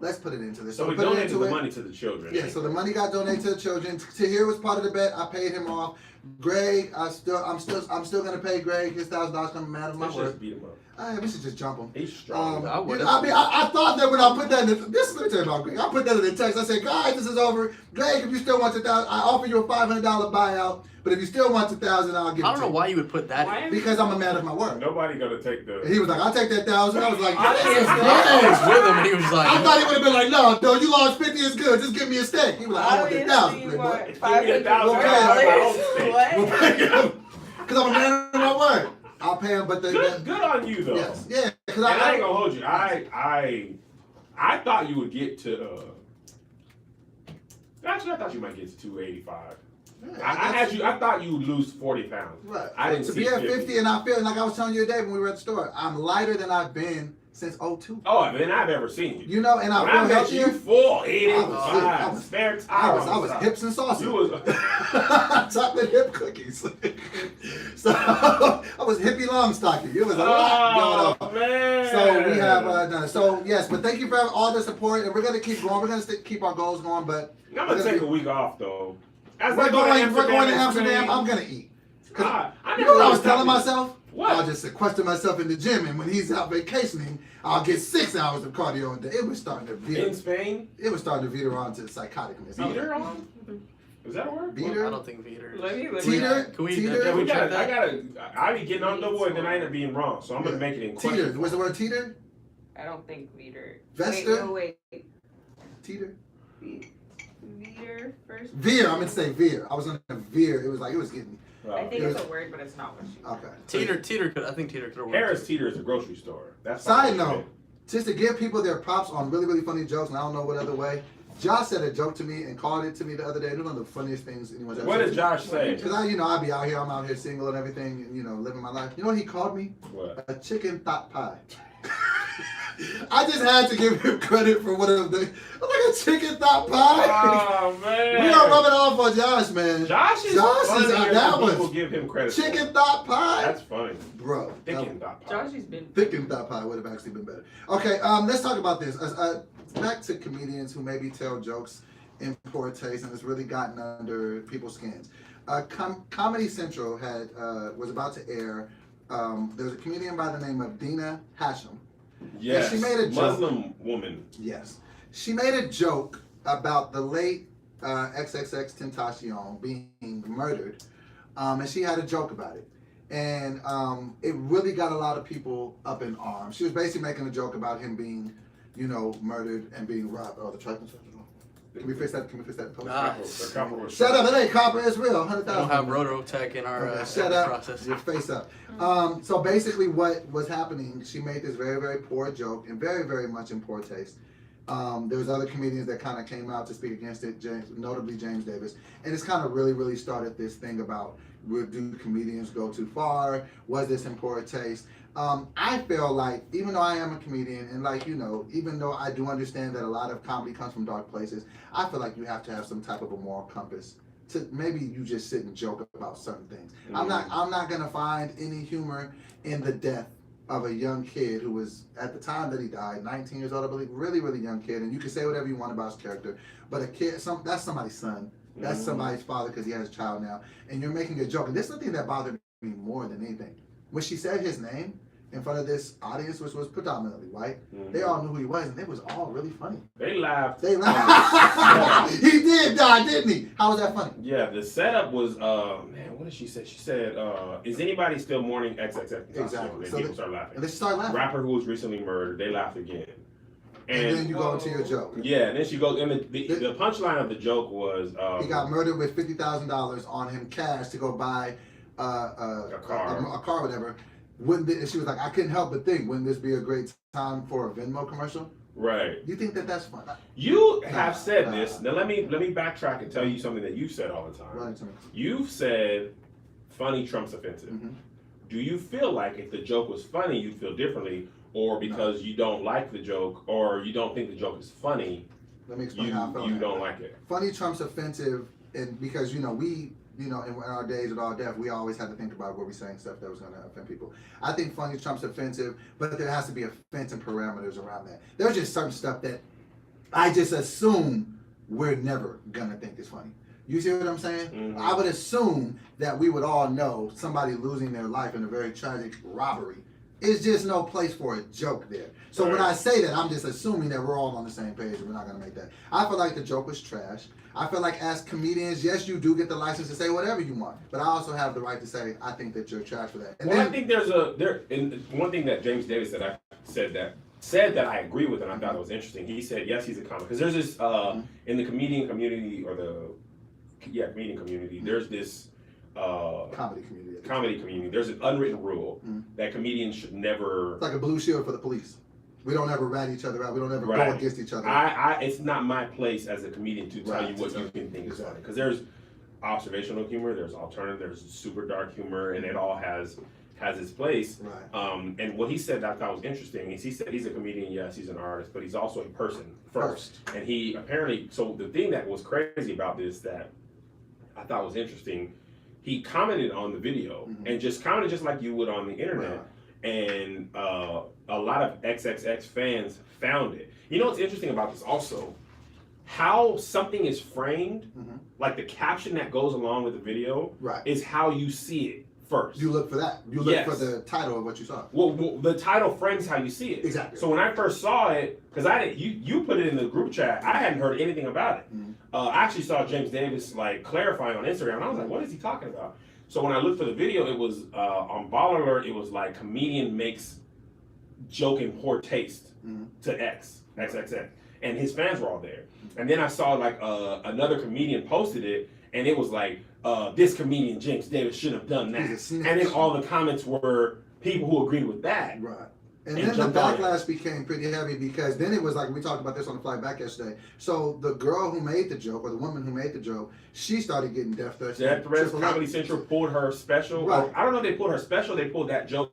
Let's put it into this.
So we
put it
donated
into
the
it.
money to the children.
Yeah, so the money got donated to the children. Tahir was part of the bet. I paid him off. Greg, I'm still gonna pay Greg his $1,000 coming mad at my
Let's
word.
just beat him up.
We should just jump him.
He's strong.
I would've.
I thought that when I put that in let me tell you about Greg. I put that in the text. I said, guys, this is over. Greg, if you still want $1,000, I offer you a $500 buyout. But if you still want $1,000, I'll give it
I don't
to
know
you.
why you would put that.
Why
in.
are
Because I'm a man of my word.
Nobody gonna take the.
He was like, I'll take that $1,000. I was like,
I
this
can't
is
stand
I
good.
was with him, and he was
I
like,
thought he would have been like, no, you lost 50 is good. Just give me a steak. He was like, I want the $1,000, playboy.
Give me $1,000
$500.
Because I'm a man of my word. I'll pay him, but
Good on you though.
yes, yeah. Because
And I ain't gonna hold you. I thought you would get to. Actually, I thought you might get to 285. I thought you would lose 40 pounds.
Right.
I didn't
to
see
be at
50.
50, and I feel like I was telling you today when we were at the store, I'm lighter than I've been since 02.
Oh, than I've ever seen you.
You know, and I
When
feel
I met you,
healthier.
full,
I was-
spare
I
tire.
was hips and saucy.
You was.
Chocolate hip cookies. So I was hippie long stocking. It was a lot going on.
Man.
So we have done it. So yes, but thank you for all the support, and we're gonna keep going. We're gonna keep our goals going, but
I'm gonna take a week off though. As
we're
I go
going to
and
Amsterdam.
Spain,
I'm gonna eat. 'Cause
I
you
never
know what I was
really
telling
thought-
myself?
What?
I'll just sequester myself in the gym, and when he's out vacationing, I'll get 6 hours of cardio a day. It was starting to veer.
In Spain,
It was starting to veer on to psychoticness.
beater on? Is that a word?
Beater?
I don't think Vader.
Let me
Teeter?
Can we-
Teeter?
can
We
we check
gotta,
that?
I be getting on the boy, then I end up being wrong. So I'm gonna
Yeah.
make it in
Teeter.
question.
Was the word teeter?
I don't think Veter.
Vester?
Wait.
Teeter?
Veter first?
Veer. I meant to say veer. I was on a veer. It was getting.
I think
it
it's
was-
a word, but it's not what she.
Okay.
Teeter could. I think Teeter could have worked.
Harris Teeter is a grocery store. That's
Side note, just to give people their props on really, really funny jokes, and I don't know what other way. Josh said a joke to me and called it to me the other day. It was one of the funniest things anyone's ever
What
said.
did Josh say?
Because I be out here, I'm out here single and everything, and living my life. You know what he called me?
What?
A chicken thought pie. I just had to give him credit for one of the. I'm like a chicken thought pie.
Oh man.
We don't rub it off on Josh, man.
Josh is
funnier
funnier
that
than
was
people give him credit for.
chicken thought pie.
That's funny.
Bro.
Thinking that pie.
Joshy's been.
Thinking thought pie would have actually been better. Okay, let's talk about this. back to comedians who maybe tell jokes in poor taste and it's really gotten under people's skins. Comedy Central had was about to air. There's a comedian by the name of Dina Hashem.
Yes,
she made a joke.
Muslim woman.
Yes, she made a joke about the late XXX Tentacion being murdered, and she had a joke about it. And it really got a lot of people up in arms. She was basically making a joke about him being, murdered and being robbed. Oh, the truck. Can we fix that? Can we fix that? Shut up! It ain't copper. It's real. 100,000.
We don't have Rototech in our
shut up.
process.
Your face up. So basically, what was happening? She made this very, very poor joke and very, very much in poor taste. There was other comedians that kind of came out to speak against it, notably James Davis, and it's kind of really, really started this thing about, do comedians go too far? Was this in poor taste? I feel like, even though I am a comedian, and even though I do understand that a lot of comedy comes from dark places, I feel like you have to have some type of a moral compass. To maybe you just sit and joke about certain things. I'm not gonna find any humor in the death of a young kid who was, at the time that he died, 19 years old, I believe, really, really young kid. And you can say whatever you want about his character, but a kid, that's somebody's son. That's somebody's father because he has a child now. And you're making a joke. And this is the thing that bothered me more than anything. When she said his name in front of this audience, which was predominantly white, they all knew who he was, and it was all really funny.
They laughed.
They laughed. He did die, didn't he? How was that funny?
Yeah, the setup was, what did she say? She said, is anybody still mourning XXX?
Exactly.
And
So
people start laughing.
And they start laughing.
Rapper who was recently murdered, they laughed again.
And then you go into your joke.
Yeah, and then she goes, and the punchline of the joke was...
he got murdered with $50,000 on him cash to go buy a car or whatever. And she was like, I couldn't help but think, wouldn't this be a great time for a Venmo commercial?
Right.
You think that that's fun?
You have said this. Now let me backtrack and tell you something that you've said all the time.
Right.
You've said funny trumps offensive.
Mm-hmm.
Do you feel like if the joke was funny, you'd feel differently, or because you don't like the joke, or you don't think the joke is funny,
let me explain how I feel.
You don't like it?
Funny trumps offensive, and because we. In our days with all deaf, we always had to think about were we saying stuff that was going to offend people. I think funny trumps offensive, but there has to be offense and parameters around that. There's just certain stuff that I just assume we're never going to think is funny. You see what I'm saying? Mm-hmm. I would assume that we would all know somebody losing their life in a very tragic robbery. It's just no place for a joke there. So when I say that, I'm just assuming that we're all on the same page and we're not going to make that. I feel like the joke was trash. I feel like as comedians, yes, you do get the license to say whatever you want, but I also have the right to say I think that you're trash for that. And
I think and one thing that James Davis said that I agree with, and I thought it was interesting. He said, yes, he's a comic, because there's this in the comedian community comedian community. There's this
comedy community.
There's an unwritten rule that comedians should never.
It's like a blue shield for the police. We don't ever rat each other out. We don't ever go against each other.
It's not my place as a comedian to tell you what you can think is funny. Because there's observational humor, there's alternative, there's super dark humor, and it all has its place.
Right.
And what he said that I thought was interesting is he said he's a comedian, yes, he's an artist, but he's also a person first. And he apparently, so the thing that was crazy about this that I thought was interesting, he commented on the video and just commented just like you would on the internet.
Right.
And a lot of XXX fans found it. You know what's interesting about this also? How something is framed, like the caption that goes along with the video, is how you see it first.
You look for that. You look for the title of what you saw.
Well, the title frames how you see it.
Exactly.
So when I first saw it, because you put it in the group chat, I hadn't heard anything about it. I actually saw James Davis clarifying on Instagram, and I was like, what is he talking about? So when I looked for the video, it was on Ball Alert. It was like comedian makes joke in poor taste to XXX, and his fans were all there. And then I saw another comedian posted it, and it was like this comedian James Davis shouldn't have done that. And then all the comments were people who agreed with that.
Right. And then the backlash became pretty heavy because then it was like, we talked about this on the flight back yesterday. So the girl who made the joke, or the woman who made the joke, she started getting death threats.
Death threats. Comedy Central pulled her special. Right. I don't know if they pulled her special. They pulled that joke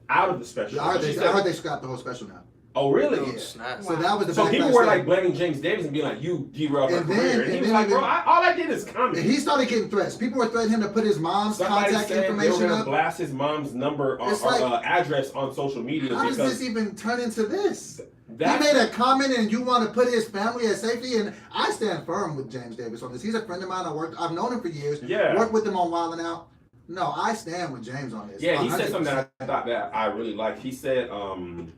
out of the special.
I heard they scrapped the whole special now.
Oh, really?
Yeah. So that was the
So people were blaming James Davis and being like, you derailed her career. And he was like, bro, all I did is comment.
And he started getting threats. People were threatening him to put his mom's contact information
they were going
up.
to blast his mom's number or address on social media.
How does this even turn into this?
That's-
He made a comment and you want to put his family at safety, and I stand firm with James Davis on this. He's a friend of mine. I've known him for years.
Yeah.
Worked with him on Wild 'N Out. No, I stand with James on this.
Yeah, he said something
100%.
that I thought that I really liked. He said, I'm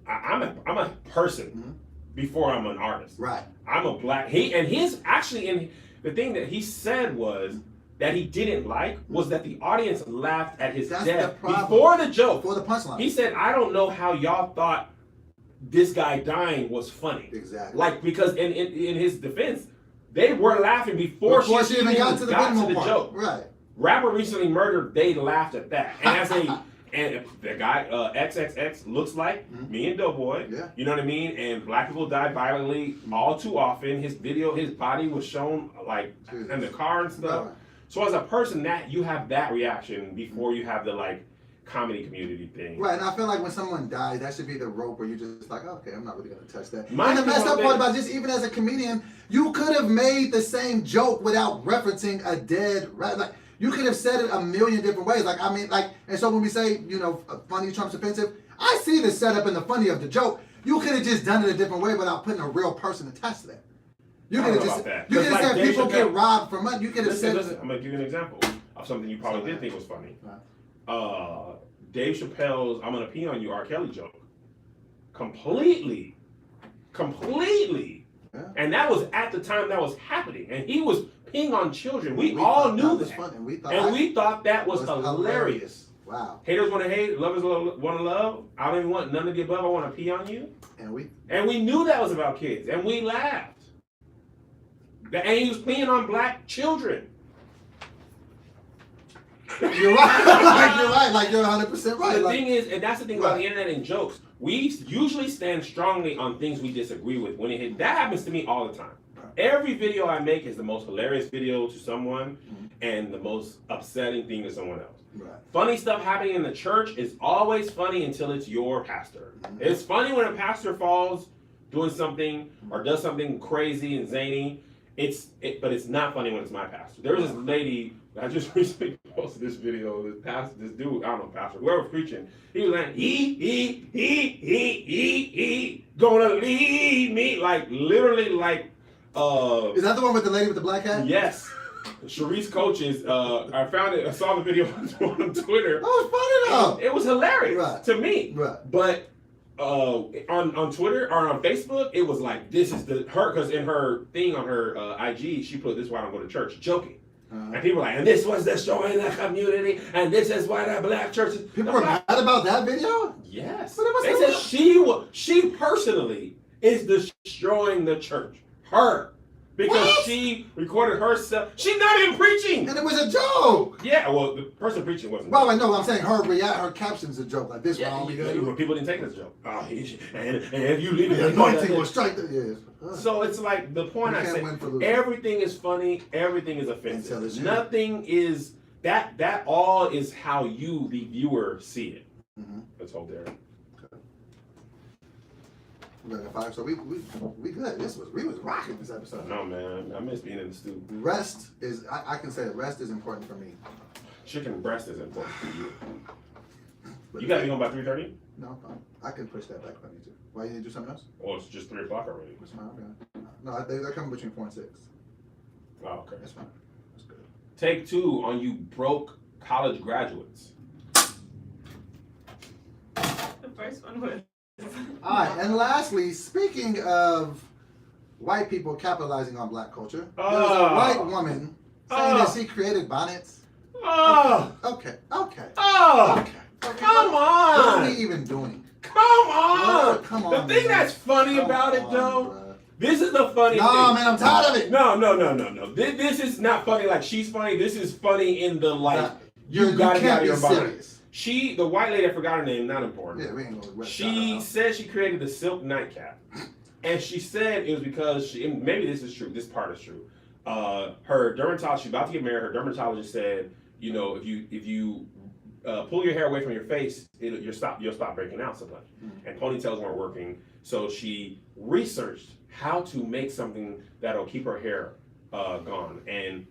a person before I'm an artist.
Right.
I'm a black. The thing that he said was that he didn't like was that the audience laughed at his
That's
death
the problem.
before the joke.
For the punchline.
He said, I don't know how y'all thought this guy dying was funny.
Exactly.
Like, because in his defense, they were laughing before she even got to the
part.
joke.
Right.
Rapper recently murdered, they laughed at that. And the guy XXX looks like me and Doughboy.
Yeah.
You know what I mean? And black people die violently all too often. His body was shown like in the car and stuff.
Right.
So as a person, that you have that reaction before you have the like comedy community thing.
Right, and I feel like when someone dies, that should be the rope where you're just like, okay, I'm not really gonna touch that.
My
And the messed up
thing-
part about just even as a comedian, you could have made the same joke without referencing a dead right. Like you could have said it a million different ways. Like I mean, like, and so when we say, you know, funny trumps offensive, I see the setup and the funny of the joke. You could have just done it a different way without putting a real person attached to that. You could have just, you could have said
Dave
people
Chappelle-
get robbed for money. You could have said,
Listen, I'm gonna give you an example of something you probably did think was funny. Dave Chappelle's "I'm gonna pee on you" R. Kelly joke, completely,
Yeah.
and that was at the time that was happening, and he was peeing on children. We all knew
was
that,
funny. And
we thought that was hilarious.
Wow.
Haters want to hate, lovers want to love. I don't even want none of the above. I want to pee on you,
And we
knew that was about kids, and we laughed. And he was peeing on black children.
You're right. Like you're right. Like you're 100% right.
The
Like,
thing is, and that's the thing about
Right.
the internet and jokes, we usually stand strongly on things we disagree with. When it hit, that happens to me all the time.
Right.
Every video I make is the most hilarious video to someone and the most upsetting thing to someone else.
right.
Funny stuff happening in the church is always funny until it's your pastor. It's funny when a pastor falls doing something or does something crazy and zany. But it's not funny when it's my pastor. There was this lady, I just recently posted this video, this dude, I don't know, pastor, whoever was preaching, he was like, he, gonna lead me, like, literally, like,
Is that the one with the lady with the black hat?
yes. Sharice Coaches, I saw the video on Twitter.
That was funny though.
It was hilarious
Right.
to me.
Right.
But on Twitter or on Facebook, it was like, this is her, because in her thing on her IG, she put, "This is why I don't go to church," joking. And people were like, and this was destroying the community, and this is why the black churches.
People were mad about that video?
Yes.
But it was
They said she personally is destroying the church. Her. Because
What?
she recorded herself. She's not even preaching.
And it was a joke.
Yeah, well, the person preaching wasn't.
Well, I know. I'm saying her caption's a joke. Like this
Yeah,
one only
when
good.
people didn't take it as a joke. Oh, and if you leave it,
The anointing will strike the yes.
So it's like the point
You
I
can't
say.
win for losing.
Everything is funny. Everything is
Until
offensive.
it's you.
Nothing is that. That all is how you, the viewer, see it. Let's hold there.
We got 5, so we good. We was rocking this episode.
No man, I miss being in the stew.
Rest is I can say rest is important for me.
Chicken breast is important for you.
But
You got to be home by 3:30.
No, I'm fine. I can push that back if I need to. Why you need to do something else?
Well, it's just 3 o'clock already.
That's fine. Okay. No, they're coming between 4 and 6.
Oh, okay.
That's fine. That's good.
Take 2 on you broke college graduates.
The first one was.
All right, and lastly, speaking of white people capitalizing on black culture, there's a white woman saying that she created bonnets.
Oh,
Okay.
oh,
Okay.
come
What are we
on.
even doing?
Come on.
Come on.
The thing
man.
that's funny
Come
about it,
on,
though,
bruh.
this is the funny
No,
thing.
man, I'm tired of it.
No. This is not funny like she's funny. This is funny in the like,
Nah,
you got to get out
can't
of
be
your body.
serious.
The white lady, I forgot her name, not important.
Yeah, we ain't gonna rest
She said she created the silk nightcap. And she said it was because and maybe this is true, this part is true. Her dermatologist, she's about to get married, her dermatologist said, you know, if you pull your hair away from your face, you'll stop breaking out so much. And ponytails weren't working. So she researched how to make something that'll keep her hair gone. And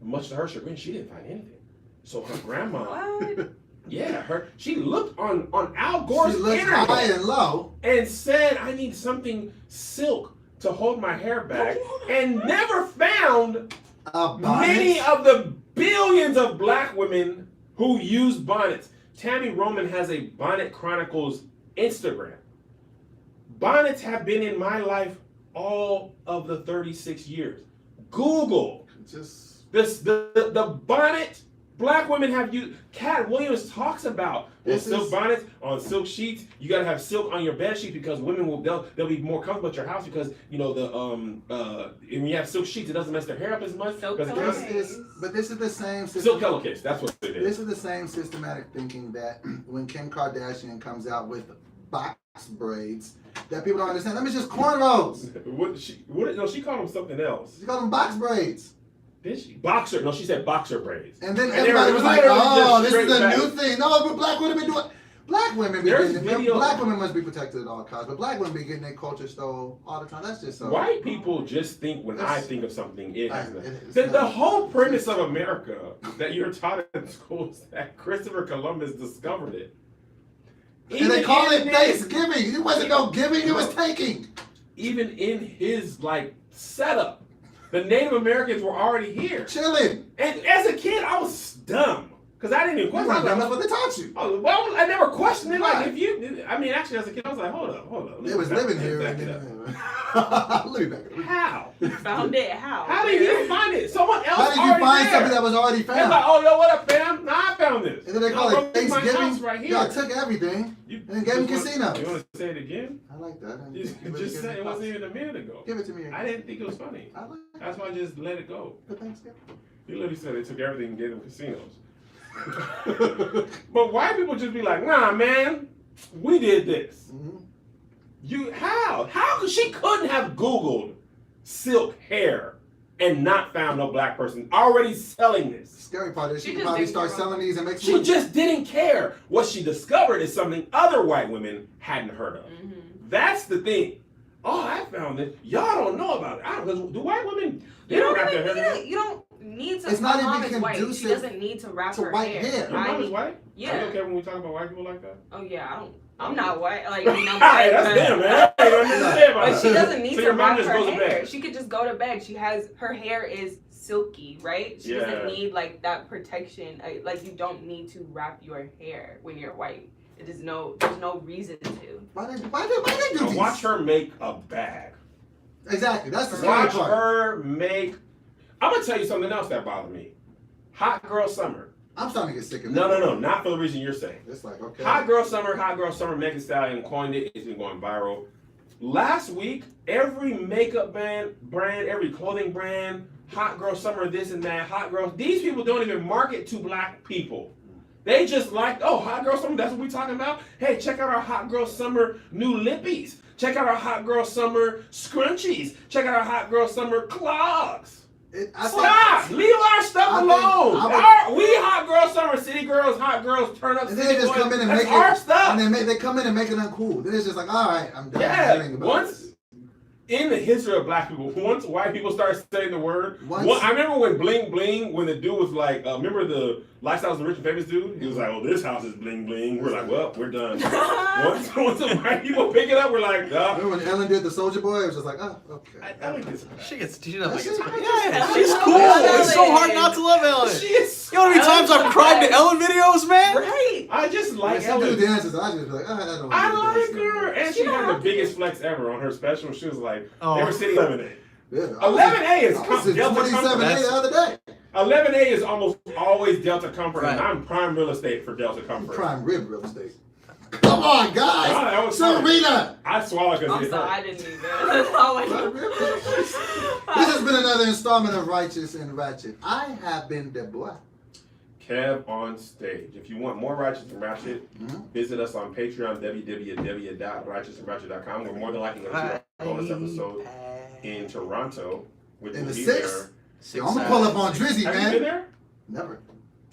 much to her chagrin, she didn't find anything. So her grandma
What?
Yeah, she looked on Al Gore's
She looked
internet
high and low.
and said, "I need something silk to hold my hair back," and never found many of the billions of black women who use bonnets. Tammy Roman has a Bonnet Chronicles Instagram. Bonnets have been in my life all of the 36 years. Google
Just
the bonnet black women have used. Cat Williams talks about silk bonnets on silk sheets. You gotta have silk on your bed sheet because women they'll be more comfortable at your house because you know when you have silk sheets it doesn't mess their hair up as much.
Silk
But this is the same
silk pillowcase. That's what it is.
This is the same systematic thinking that when Kim Kardashian comes out with box braids that people don't understand. Them is just cornrows.
No, she called them something else.
She called them box braids.
Did she? Boxer. No, she said boxer braids.
And then everybody was like, "Oh, this is a new thing." No, but black women been doing. Black women be black women must be protected at all costs, but black women be getting their culture stole all the time. That's just so.
White people just think when I think of something, it has the whole premise of America that you're taught in school is that Christopher Columbus discovered it.
And they call it Thanksgiving. It wasn't no giving, it was taking.
Even in his setup, the Native Americans were already here.
Chilling.
And as a kid, I was dumb. Because I didn't even question it.
That's what they taught you.
Oh, well, I never questioned it. Like, actually, as a kid, I was like, hold up.
It was living here. Let me back it up.
How?
You found it. How?
How did you find it? Someone else
How did you find something that was already found?
They're like, oh, yo, what up, fam? Nah, I found this.
And then they call it Thanksgiving.
Right here.
Y'all took everything and then gave them casinos.
You want to say it again?
I like that.
You just said it wasn't even a minute ago.
Give it to me again.
I didn't think it was funny.
I like that.
That's why I just let it go.
For Thanksgiving.
You literally said they took everything and gave them casinos. But white people just be like, nah, man, we did this.
Mm-hmm.
How she couldn't have Googled silk hair and not found no black person already selling this.
The scary part is she
She
could
just
probably
didn't
start
care
selling these and make
She
money.
just didn't care. What she discovered is something other white women hadn't heard of.
Mm-hmm.
That's the thing. Oh, I found it. Y'all don't know about it. Do white women? They
You don't
wrap their
even
hair.
need it. You don't need to.
It's not
my mom
even
is white. She
conducive
doesn't need to wrap
to
her
white
hair.
hair.
Your mom is
I
white?
yeah.
Are you okay when we talk about white people like that?
Oh yeah, I'm not white. Like I'm not
Hey,
white.
that's them, man. I don't say about
But she
that.
doesn't need
So
to
your mom
wrap
just
her
goes to
hair.
bed.
She could just go to bed. Her hair is silky, right? She doesn't need that protection. Like you don't need to wrap your hair when you're white. There's no reason to.
Why they do this?
Watch her make a bag.
Exactly. That's the scary
Watch
part.
her make. I'm gonna tell you something else that bothered me. Hot girl summer.
I'm starting to get sick of it.
No, not for the reason you're saying.
It's like, okay.
Hot girl summer. Megan Thee Stallion coined it. It's been going viral. Last week, every makeup brand, every clothing brand, hot girl summer, this and that, hot girl. These people don't even market to black people. They just like, oh, hot girl summer, that's what we're talking about? Hey, check out our hot girl summer new lippies. Check out our hot girl summer scrunchies. Check out our hot girl summer clogs. Stop! Leave our stuff alone. We hot girl summer, city girls, hot girls, turn up.
And then they just come in and make
our
it.
stuff.
And they come in and make it uncool. Then it's just like, all right, I'm done.
Yeah. Once in the history of black people, once white people start saying the word, I remember when bling bling, when the dude was like, remember the Lifestyles of the Rich and Famous dude? He was like, oh, this house is bling bling. We're like, well, we're done. once the white people pick it up, we're like,
Remember when Ellen did the Soldier Boy? It was just like, oh, okay.
I like this.
She gets
She's
yeah, she's
I
cool.
love
It's so
Ellen.
hard not to love Ellen.
She is.
You know how many times I've cried to Ellen videos, man?
Right.
I just like
She do
Ellen.
dances. I just be like, I don't
I
want to
like
do this.
her. And she had the biggest flex ever on her special. She was like,
Oh.
they were sitting 11A.
Yeah,
11A is
I was at
Delta
27A
Comfort.
the other day.
11A is almost always Delta Comfort, and
Right.
I'm prime real estate for Delta Comfort.
Prime rib real estate. Come on,
Ah,
guys.
that was funny.
Serena.
I swallowed because
I'm
it
sorry,
hurt.
I didn't even. Oh
Prime rib real estate. This has been another installment of Righteous and Ratchet. I have been the boy.
Kev on stage. If you want more Righteous and Ratchet, visit us on Patreon, www.righteousandratchet.com. We're more than likely going to do a bonus episode in Toronto, which
In
will
the
be
6th? Yo, I'm going to pull up on Drizzy,
there. Have
man.
you been there?
Never.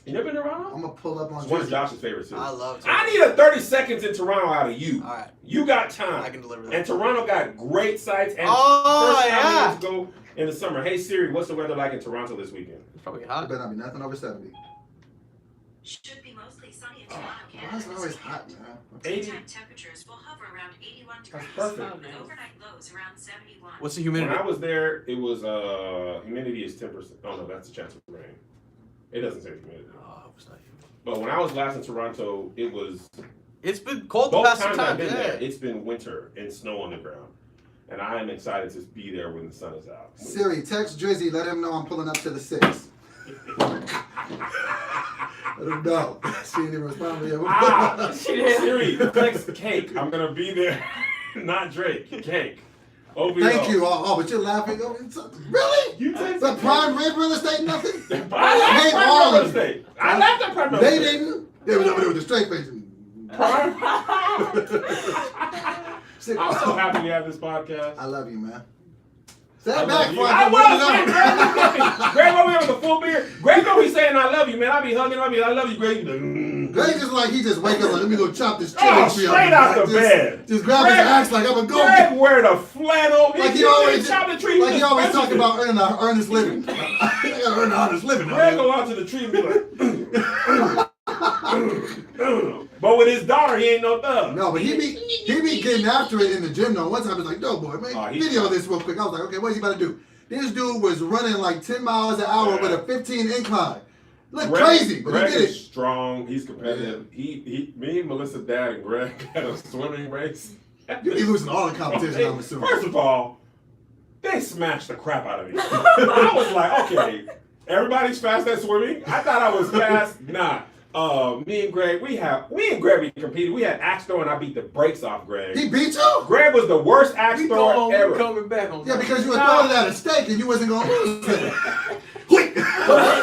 You never been to Toronto?
I'm going to pull up on
It's one of
Drizzy.
Josh's favorites too.
I love
I need a 30 seconds in Toronto out of you.
All right,
You got time.
I can deliver that.
And Toronto got great sites. And
Oh,
first time
yeah.
we go in the summer. Hey Siri, what's the weather like in Toronto this weekend?
It's probably
It
hot.
better not be nothing over 70.
Should be mostly sunny and
Why is it always hot, man?
80.
Temperatures will hover around 81
That's
degrees.
perfect.
With overnight lows around 71.
What's the
When
humidity?
I was there, it was humidity is 10%. Oh no, that's a chance of rain. It doesn't say humidity.
Oh, it's not humid.
But when I was last in Toronto, it was
It's been cold the
both
past
times
time.
I've been
Yeah.
there. It's been winter and snow on the ground, and I am excited to be there when the sun is out.
Siri, text Drizzy, let him know I'm pulling up to the 6. Let him know. She didn't even respond to you.
Siri, text Cake. I'm gonna be there. Not Drake. Cake. OVO.
Thank you. Oh, but you're laughing. Really?
You text
The prime rib real estate, nothing?
I
hate
left
all
Prime Real
of you.
Estate. I left that Prime Real
They
Estate.
didn't. They was over there with the straight face.
Prime.
See,
I'm so happy we have this podcast.
I love you, man. Say
I
it
love
back
you.
before
I
I
was,
get
man. Greg over here with a full beard. Greg don't be saying I love you, man. I be hugging. I love you, Greg.
Greg just like he just wake up like, let me go chop this
Oh,
cherry tree up.
straight out the
Just-
bed.
Just grab
Greg-
his axe like I'm a go.
Greg wear the flannel.
Like he always,
chop the tree.
like he
just
always
punches
talk
it.
about earning an honest living. I gotta earn an honest living.
Greg go out to the tree and be like, but with his daughter, he ain't no thug.
No, but he be getting after it in the gym though. One time he was like, no boy, man,
Oh, he's
video
fine.
this real quick. I was like, okay, what's he about to do? This dude was running like 10 miles an hour with a 15 incline. Look
Greg,
crazy, but
Greg
he did
is
it.
strong. He's competitive. Me, Melissa, Dad, and Greg had a swimming race.
You be losing all the competition, I'm assuming.
First of all, they smashed the crap out of me. I was like, okay, everybody's fast at swimming. I thought I was fast. Nah. Me and Greg, we competed. We had axe throw, and I beat the brakes off Greg.
He beat you?
Greg was the worst axe
We
thrower ever.
coming back on
Yeah,
that.
because you were throwing it at a stake and you wasn't gonna lose it.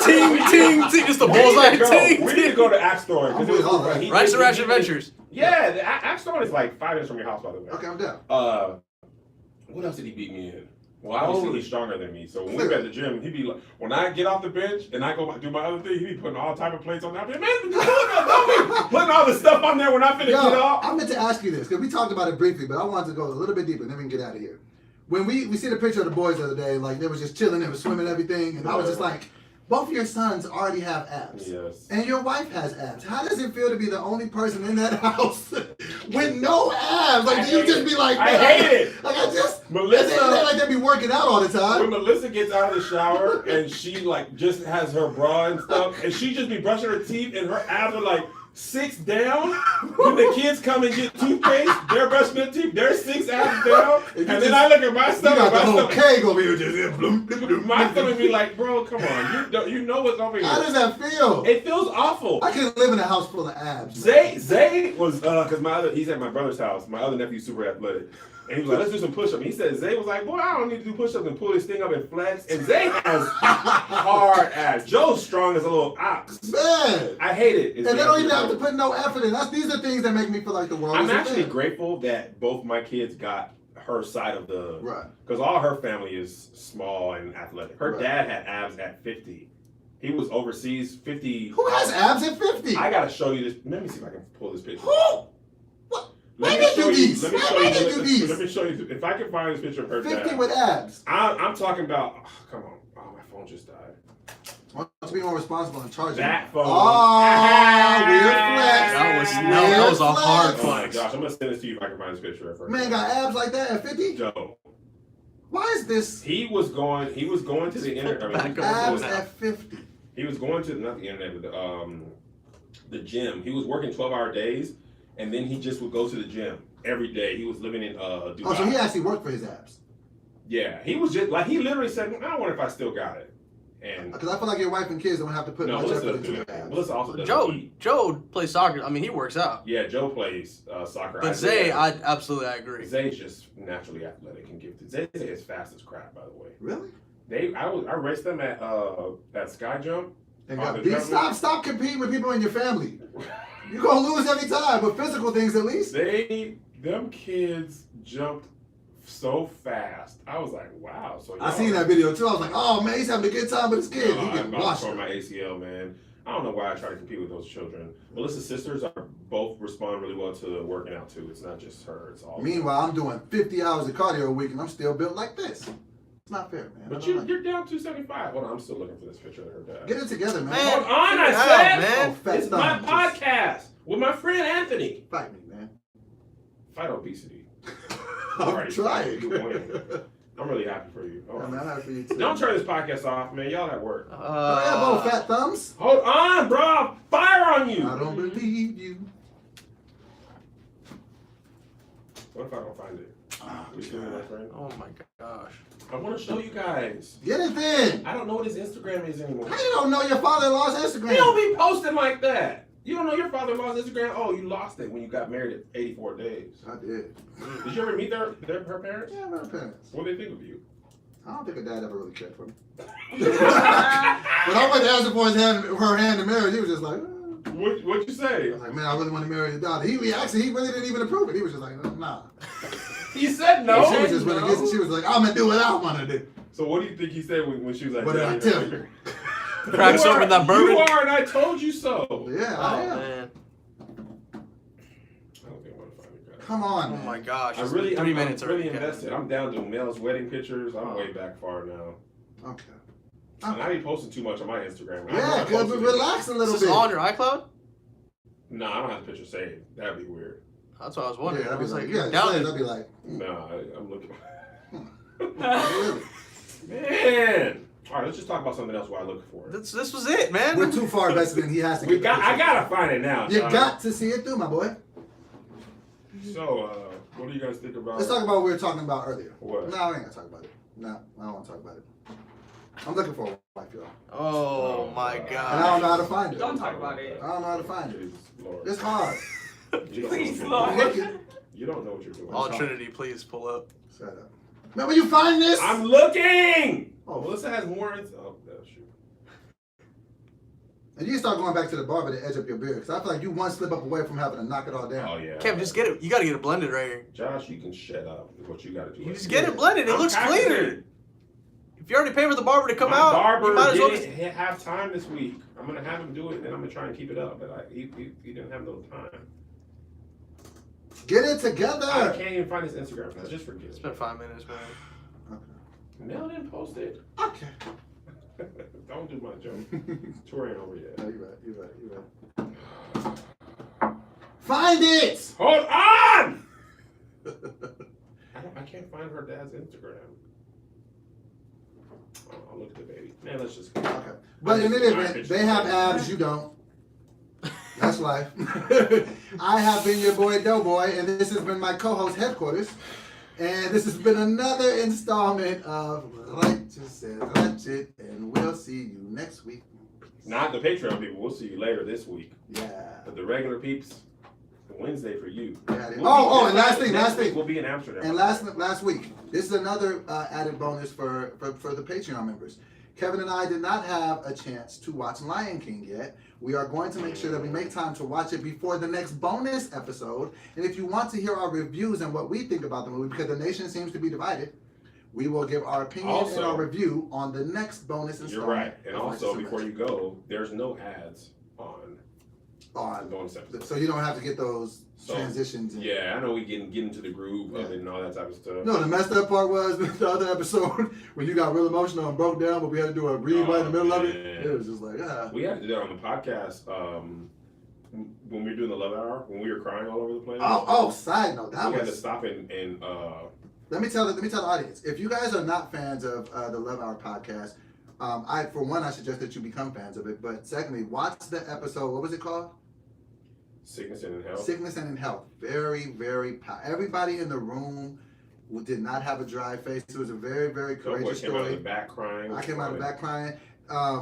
Ting, ting, ting. Just the bullseye. Ting,
We need to
ting.
go to axe throwing.
I'm with all that.
Ratchet Adventures.
Yeah, the axe throwing is like 5 minutes from your house, by the way.
Okay, I'm down.
What else did he beat me in? Well, obviously he's stronger than me. So when we were at the gym, he'd be like, when I get off the bench and I go do my other thing, he'd be putting all type of plates on that. Man, putting all the stuff on there when I finish
Yo,
it off.
I meant to ask you this because we talked about it briefly, but I wanted to go a little bit deeper and then we can get out of here. When we see the picture of the boys the other day, like they was just chilling, they was swimming and everything, and I was just like, both of your sons already have abs.
Yes.
And your wife has abs. How does it feel to be the only person in that house with no abs? Like, do you just be like,
I hate it.
Like, I just,
Melissa-
it ain't like they be working out all the
When
time.
Melissa gets out of the shower and she like just has her bra and stuff, and she just be brushing her teeth and her abs are like 6 down. When the kids come and get toothpaste, they're brushing their teeth, they're 6 abs down. And then I look at my
You
stomach,
got the
my
whole
stomach,
keg over here just bloom, bloom, bloom,
my
bloom.
stomach be like, bro, come on, you know what's over
How
here.
does that feel?
It feels awful.
I can't live in a house full of abs. man.
Zay was because he's at my brother's house. My other nephew's super athletic, and he was like, "Let's do some push-ups." He said Zay was like, "Boy, I don't need to do push-ups and pull this thing up and flex." And Zay has hard abs. Joe's strong as a little ox.
Man.
I hate it. It's
And they don't even
nasty.
have to put no effort in. These are things that make me feel like the world
I'm
is
actually
fair.
grateful that both my kids got her side of the
Right.
because all her family is small and athletic. Her
Right.
dad had abs at 50. He was overseas 50.
Who has abs at 50?
I gotta show you this. Let me see if I can pull this picture.
Who? What? Why
Let
they
me
do
show you.
these?
Let me
Why
show
they
you.
do these?
Let me show you. If I can find this picture of her
50
dad.
with abs.
I'm talking about. Oh, come on. Oh, my phone just died.
Why don't you be more responsible and charge
That phone.
Oh, weird flex.
That was a hard
Weird
Oh my
flex.
gosh, I'm gonna send this to you if I can find this picture of her.
Man got abs like that at 50?
Joe.
Why is this
He was going to the internet. I mean,
abs at 50?
he was going to not the internet, but the gym. He was working 12-hour days, and then he just would go to the gym every day. He was living in Dubai.
Oh, so he actually worked for his abs.
Yeah, he was just like he literally said, "I wonder if I still got it." And
Because I feel like your wife and kids don't have to put
no,
much
Melissa
effort
doesn't
into
do
their
that.
abs.
Melissa also doesn't eat.
Joe plays soccer. I mean, he works out.
Yeah, Joe plays soccer.
But Zay, I agree.
Zay's just naturally athletic and gifted. Zay is fast as crap, by the way.
Really?
I raced them at Sky Jump.
And
Oh,
got
the
beat.
traveling-
Stop competing with people in your family. You're going to lose every time, but physical things at least.
Them kids jumped so fast. I was like, wow. So
I seen that video too. I was like, oh man, he's having a good time with his kids. He
I'm
getting
about to
washed.
tore my ACL, man. I don't know why I try to compete with those children. Melissa's sisters are both respond really well to working out too. It's not just her. It's all.
Meanwhile, I'm doing 50 hours of cardio a week and I'm still built like this. It's not fair, man.
But
I don't like
you're down 275. Hold on, I'm still looking for this picture of her
it.
dad.
Get it together, man.
Man,
Hold on, I
figure it
said.
out, man.
Oh, fat
It's my
stomach.
podcast. with my friend Anthony.
Fight me, man.
Fight obesity.
I'm
Alright,
trying.
you win. I'm really happy for you. All
I'm
right.
happy for you too.
Don't turn this podcast off, man. Y'all at work.
Oh, yeah, both fat thumbs.
Hold on, bro. I'll fire on you.
I don't believe you.
What if I don't find it? We still my friend?
Oh my gosh.
I want to show you guys.
Get it then.
I don't know what his Instagram is anymore.
How you don't know your father-in-law's Instagram?
You don't be posting like that. You don't know your father-in-law's Instagram? Oh, you lost it when you got married at 84 days.
I did.
Did you ever meet her parents?
Yeah, my parents.
What do they think of you?
I don't think her dad ever really cared for me. When I went to ask him for her hand in marriage, he was just like,
What'd you say?
I was like, man, I really want to marry your daughter. He really didn't even approve it. He was just like, nah.
He said no.
She was just went against it. She was like, I'm gonna do what I want to do.
So what do you think he said when she was like,
What did I tell you?
Cracks open that bourbon.
You are, and I told you so.
Yeah,
Oh
I am.
man.
I don't think I want to find it, guys.
Come on,
Oh
man.
my gosh.
I'm
I'm
really
already,
invested. I'm down to Mel's wedding pictures. I'm way back far now.
Okay.
And I ain't posting too much on my Instagram.
Yeah, good, but relax a little
Is this
bit.
all on your iCloud?
No, I don't have the picture saved. That'd be weird.
That's what I was wondering.
Yeah,
I
I'd be
was
like,
like,
yeah,
you're down.
I'd be like,
No, I'm looking.
really?
Man. All right, let's just talk about something else while I look for it.
This was it, man.
We're too far invested in. He has to.
I
get the picture.
gotta find it now.
You
John.
got to see it through, my boy.
So, what do you guys think about?
Let's talk about what we were talking about earlier.
What?
No, I ain't gonna talk about it. No, I don't want to talk about it. I'm looking for a wife, y'all.
Oh my
And I
god.
don't know how to find it.
Don't talk about it.
I don't know how to find it.
Jesus Lord.
It's hard.
You don't
Please,
know
Lord.
what you're doing. You don't know what you're doing.
All Trinity, please pull up.
Shut up. Man, will you find this?
I'm looking.
Oh.
Melissa has more. Oh, shoot.
And you start going back to the barber to edge up your beard, because I feel like you one slip up away from having to knock it all down.
Oh yeah.
Kev, just get it. You gotta get it blended right here.
Josh, you can shut up. Is what you got to do.
You just get it blended. It
I'm
looks
practicing.
cleaner. If you already paid for the barber to come
My
out,
barber
you might as well just...
didn't have time this week. I'm gonna have him do it, and I'm gonna try and keep it up. But he didn't have no time.
Get it together.
I can't even find his Instagram. Now. Just forget.
It's been 5 minutes, man.
Mel didn't post it.
Okay.
Don't do my joke. Tour ain't over yet.
No, you're right. Find it!
Hold on! I can't find her dad's Instagram. Oh, I'll look at the baby. Man, let's just go.
Okay. But in any event, they have abs, you don't. That's life. I have been your boy Doughboy, and this has been my co-host Headquarters. And this has been another installment of Ratchet, and we'll see you next week.
Not the Patreon people. We'll see you later this week.
Yeah.
But the regular peeps, Wednesday for you.
Yeah,
We'll
and
be-
last
next
thing.
week We'll be in Amsterdam.
And last week, this is another added bonus for the Patreon members. Kevin and I did not have a chance to watch Lion King yet. We are going to make sure that we make time to watch it before the next bonus episode. And if you want to hear our reviews and what we think about the movie, because the nation seems to be divided, we will give our opinion and
Also,
our review on the next bonus
You're
installment.
right. And
of
also,
Righteous
before you go, there's no ads on the bonus episode.
So you don't have to get those
So,
transitions.
Yeah, I know we get into the groove of it and all that type of stuff.
No, the messed up part was the other episode when you got real emotional and broke down, but we had to do a read right in the middle of it.
man.
It was just like,
We had to do that on the podcast when we were doing the Love Hour, when we were crying all over the place.
Side note, that
we had to
was.
stop and
Let me tell the audience. If you guys are not fans of the Love Hour podcast, for one, I suggest that you become fans of it. But secondly, watch the episode. What was it called?
Sickness and in Health.
Sickness and in Health. Very, very. Everybody in the room did not have a dry face. It was a very, very courageous
came out of
story.
the back crying.
I came out of the back crying.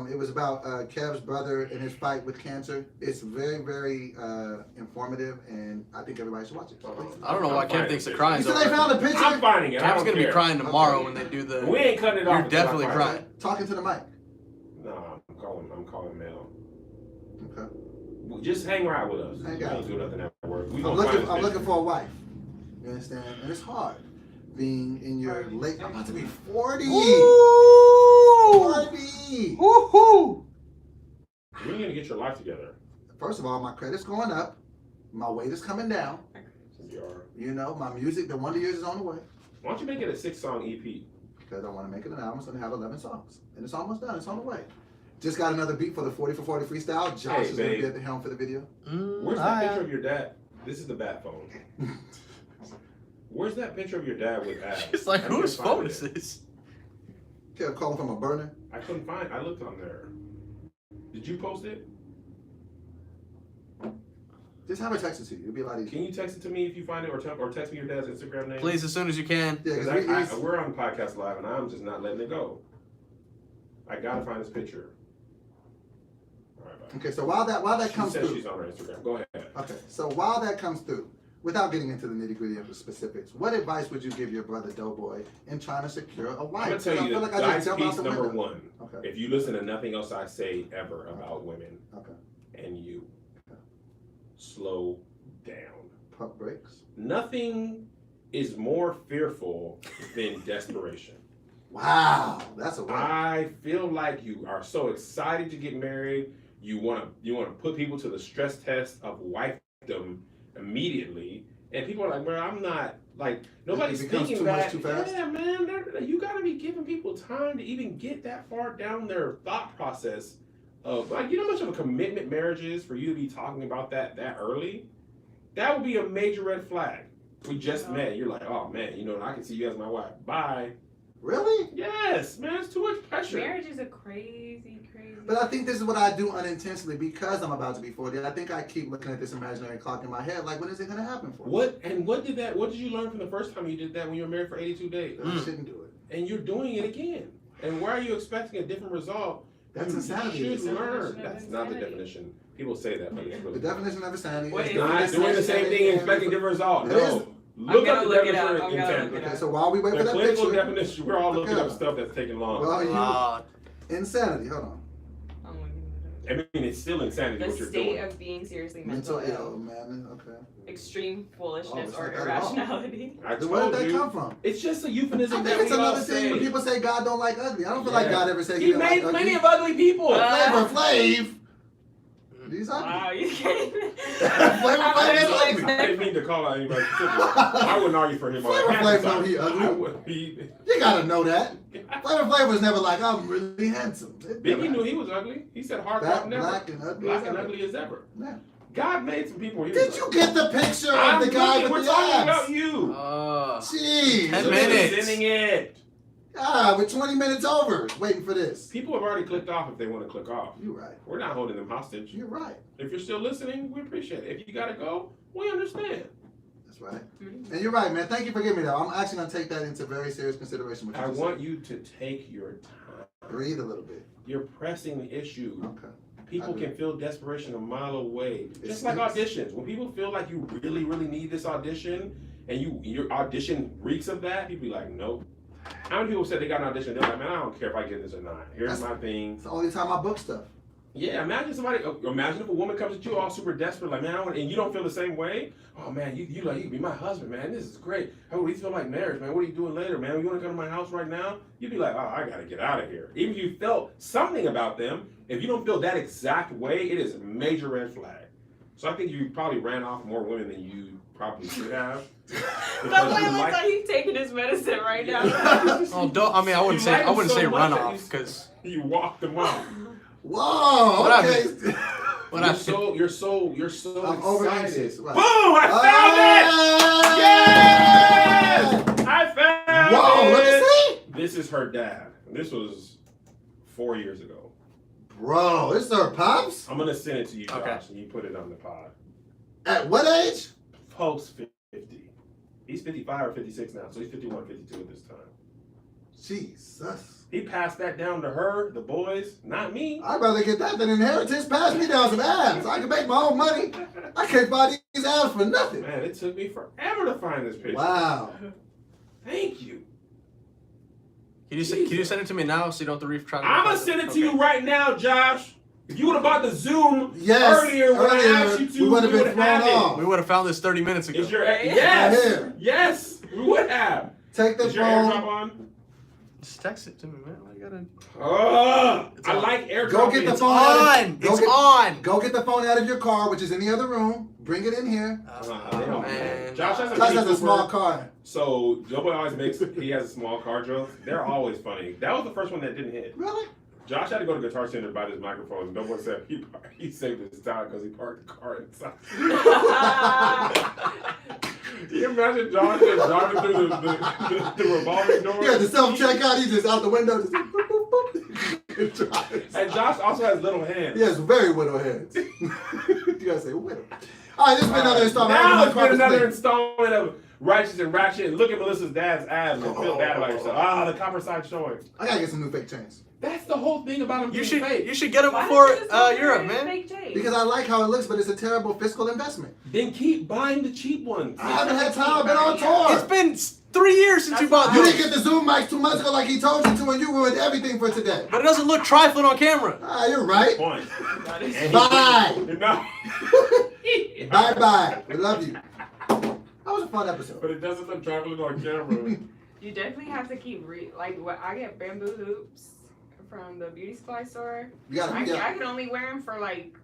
It was about Kev's brother and his fight with cancer. It's very, very informative, and I think everybody should watch it.
I don't know why Kev thinks the crying's
You said
over.
they found a picture?
I'm finding it. I
Kev's
don't
gonna be
care.
crying tomorrow
Okay.
when they do the...
We ain't cutting it off.
You're
until I
definitely
find
crying.
it.
Talking to the mic.
No, I'm calling Mel.
Okay.
Well, just hang around with us.
Hang
We
out.
don't do nothing at work. We
I'm
gonna find
looking.
this
I'm
bitch.
looking for a wife. You understand? And it's hard being in your late. I'm about to be 40.
Woo!
40.
Woohoo!
When are you gonna get your life together?
First of all, my credit's going up. My weight is coming down.
You are.
You know, my music, the Wonder Years is on the way.
Why don't you make it a 6-song EP?
Because I want to make it an album. It's going to have 11 songs. And it's almost done. It's on the way. Just got another beat for the 40 for 40 freestyle. Josh
Hey,
is going to
babe.
be at the helm for the video.
Where's that picture of your dad? This is the bat phone. Where's that picture of your dad with abs?
It's like,
I couldn't
whose
find
phone
it.
is this?
Kept calling from a burner.
I couldn't find. I looked on there. Did you post it?
Just have her text it to you. It'll be a lot easier.
Can you text it to me if you find it, or text me your dad's Instagram name?
Please, as soon as you can.
Yeah,
Because
because
we're on podcast live, and I'm just not letting it go. I gotta find this picture. All right, bye.
okay. So while that
She
comes
says
through,
she's on her Instagram. Go ahead.
okay. So while that comes through, without getting into the nitty gritty of the specifics, what advice would you give your brother Doughboy in trying to secure a wife?
I'm gonna tell
I
you
feel
that
like I
dice
just jump out
piece
the
number
window.
one.
Okay.
If you listen to nothing else I say ever about women
Okay.
and you,
Okay.
slow down.
Pump brakes.
Nothing is more fearful than desperation.
Wow, that's a word.
I feel like you are so excited to get married. You want to put people to the stress test of wifedom immediately, and people are like, "Bro, I'm not like nobody's
It becomes
thinking
too much
that."
too fast?
Yeah, man, you got to be giving people time to even get that far down their thought process of like, you know how much of a commitment marriage is for you to be talking about that early. That would be a major red flag. We just met. You're like, oh man, you know, I can see you as my wife. Bye.
Really?
Yes, man, it's too much pressure.
Marriage is a crazy.
But I think this is what I do unintentionally because I'm about to be 40. I think I keep looking at this imaginary clock in my head, like, when is it going to happen for me?
What did you learn from the first time you did that when you were married for 82 days?
I shouldn't do it.
And you're doing it again. And why are you expecting a different result?
That's
You
insanity.
should learn.
Definition of
That's not the
insanity.
definition. People say that, but it's
The
really
definition of insanity
What
is
is
not doing the same thing and expecting different results.
It is.
No. Look
gonna
up the
look it up.
definition of
I'm gonna look
insanity.
it
Okay,
up.
so while we wait for
The
that
clinical
picture,
definition, we're all looking
Okay.
up stuff that's taking long.
well, insanity. Hold on.
I'm looking
I mean, it's still insanity
at it.
what
The
you're
state
doing.
of being seriously
Mental
mental
ill,
ill,
man. Okay.
extreme foolishness
it's
or
not that at all.
irrationality.
I
So where did
told
that
you.
come from?
It's just a
I
euphemism
think
that
it's
we all
another thing when
say.
people say God don't like ugly. I don't feel like
Yeah.
God ever said
He
didn't
made
like
plenty
ugly.
of ugly people.
Flavor Flav. He's ugly.
Wow, you can't.
Flavor Flav is ugly.
I didn't mean to call out anybody specific. I wouldn't argue for him.
Flavor Flav know he ugly.
I would be.
You gotta know that. Flavor Flav was never like, I'm really handsome. It never
Biggie knew
happened.
he was ugly. He said hard
Fat,
top never.
black, and ugly.
Black
as
and
ever.
ugly as ever.
Yeah.
God made some people. He was
Did you
ugly.
get the picture
I'm
of the guy
looking,
with
we're
the
talking
abs?
about you.
Jeez.
10
You're
minutes.
Sending it.
Ah, we're 20 minutes over waiting for this.
People have already clicked off if they want to click off.
You're right.
We're not holding them hostage.
You're right.
If you're still listening, we appreciate it. If you gotta go, we understand.
That's right. And you're right, man. Thank you for giving me that. I'm actually gonna take that into very serious consideration. What you
I
just
want
said.
you to take your time.
Breathe a little bit.
You're pressing the issue.
Okay.
People
I agree.
can feel desperation a mile away.
It
Just like
stinks.
auditions. When people feel like you really, really need this audition and your audition reeks of that, people be like, nope. How many people said they got an audition? They're like, man, I don't care if I get this or not. Here's my thing.
It's the only time I book stuff.
Yeah, imagine if a woman comes at you all super desperate, like, man, and you don't feel the same way. Oh man, you can be my husband, man. This is great. Oh, we feel like marriage, man. What are you doing later, man? You want to come to my house right now? You'd be like, oh, I gotta get out of here. Even if you felt something about them, if you don't feel that exact way, it is a major red flag. So I think you probably ran off more women than you probably should have.
The way it looks like he's taking his medicine right now.
Oh, don't. I mean, I wouldn't
You
say.
like
I wouldn't
him
say
so much
run
that
off because.
You walked them off.
Whoa.
What I
Okay.
What I
You're so
I'm over
excited.
anxious. Right.
Boom! I found it! Yes! I found it!
Whoa, let me see.
This is her dad. This was 4 years ago.
Bro, this is her pops?
I'm gonna send it to you, Josh,
Okay.
and you put it on the pod.
At what age?
Post 50. He's 55 or 56 now, so he's 51, 52 at this time.
Jesus.
He passed that down to her, the boys, not me.
I'd rather get that than inheritance. Pass me down some abs. I can make my own money. I can't buy these abs for nothing.
Man, it took me forever to find this picture.
Wow.
Thank you.
Can you send it to me now so you don't have to try to?
I'm gonna send it to you right now, Josh. If you would have bought the Zoom
Yes,
earlier when I asked you to,
we would have been
would've had
thrown
it.
off.
We would have found this 30 minutes ago.
Is your
Right
yes,
here.
yes, we would have.
Take the
Is your airdrop
phone.
on?
Just text it to me, man. I gotta.
I
on.
like airdrop.
Go get the
It's
phone.
On.
Go
It's
get-
on.
Go get the phone out of your car, which is in the other room. Bring it in here.
They don't,
Oh,
man.
man.
Josh has a
Josh
Mini
has a
Cooper,
small car.
So Joe Boy always makes. He has a small car jokes. They're always funny. That was the first one that didn't hit.
Really?
Josh had to go to Guitar Center to buy this microphone. No one said he saved his time because he parked the car inside. Can you imagine Josh just driving through the revolving door?
Yeah, the self-checkout, he just out the window. Just,
And Josh also has little hands.
He has very widow hands. You gotta say widow. All right, this has been another installment.
Now it's been another installment of Righteous and Ratchet. And look at Melissa's dad's abs and feel bad about yourself. Ah, the copper side showing.
I gotta get some new fake chains.
That's the whole thing about him being fake.
You should get them
Why
before
don't you just go
Europe,
for
man.
fake chains?
Because I like how it looks, but it's a terrible fiscal investment.
Then keep buying the cheap ones.
I haven't had time. I've been on tour.
It's been 3 years since you bought
You
those.
didn't get the Zoom mics 2 months ago like he told you to, and you ruined everything for today.
But it doesn't look trifling on camera.
Ah, you're right.
Point.
Bye.
No.
Bye. We love you. That was a fun episode.
But it doesn't look traveling on camera.
You definitely have to keep like what I get bamboo hoops from the beauty supply store.
You gotta,
I
yeah.
can only wear them for like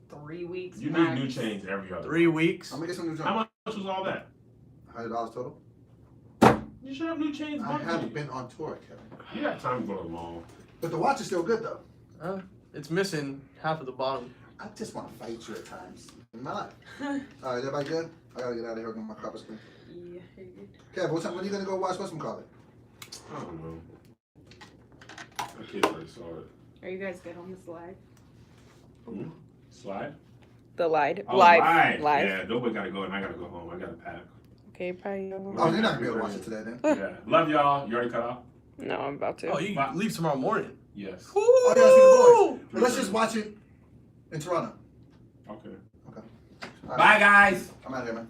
3 weeks.
You need
max.
new chains every other
3 weeks.
I'm gonna get some new
How
chains.
much was all that?
$100 total.
You should have new chains.
I haven't been on tour, Kevin.
You got time to go to the mall.
But the watch is still good though.
It's missing half of the bottom.
I just want to fight you at times in my life. All right, everybody good? I gotta get out of here. Get my carpet clean.
Yeah, you're good.
Kev, when are you gonna go watch what's call it?
I don't know. My kids already saw it.
Are you guys good on the slide?
Slide?
The live.
Oh,
Live.
Yeah, nobody gotta go and I gotta go home. I gotta pack.
Okay, probably.
Oh, you're not gonna be able to watch it today then.
Yeah. Love y'all. You already cut off?
No, I'm about to.
Oh, you leave tomorrow morning.
Yes.
Oh, you gotta see the boys. But let's just watch it in Toronto.
Okay.
Okay. All right.
Bye, guys.
I'm out of here, man.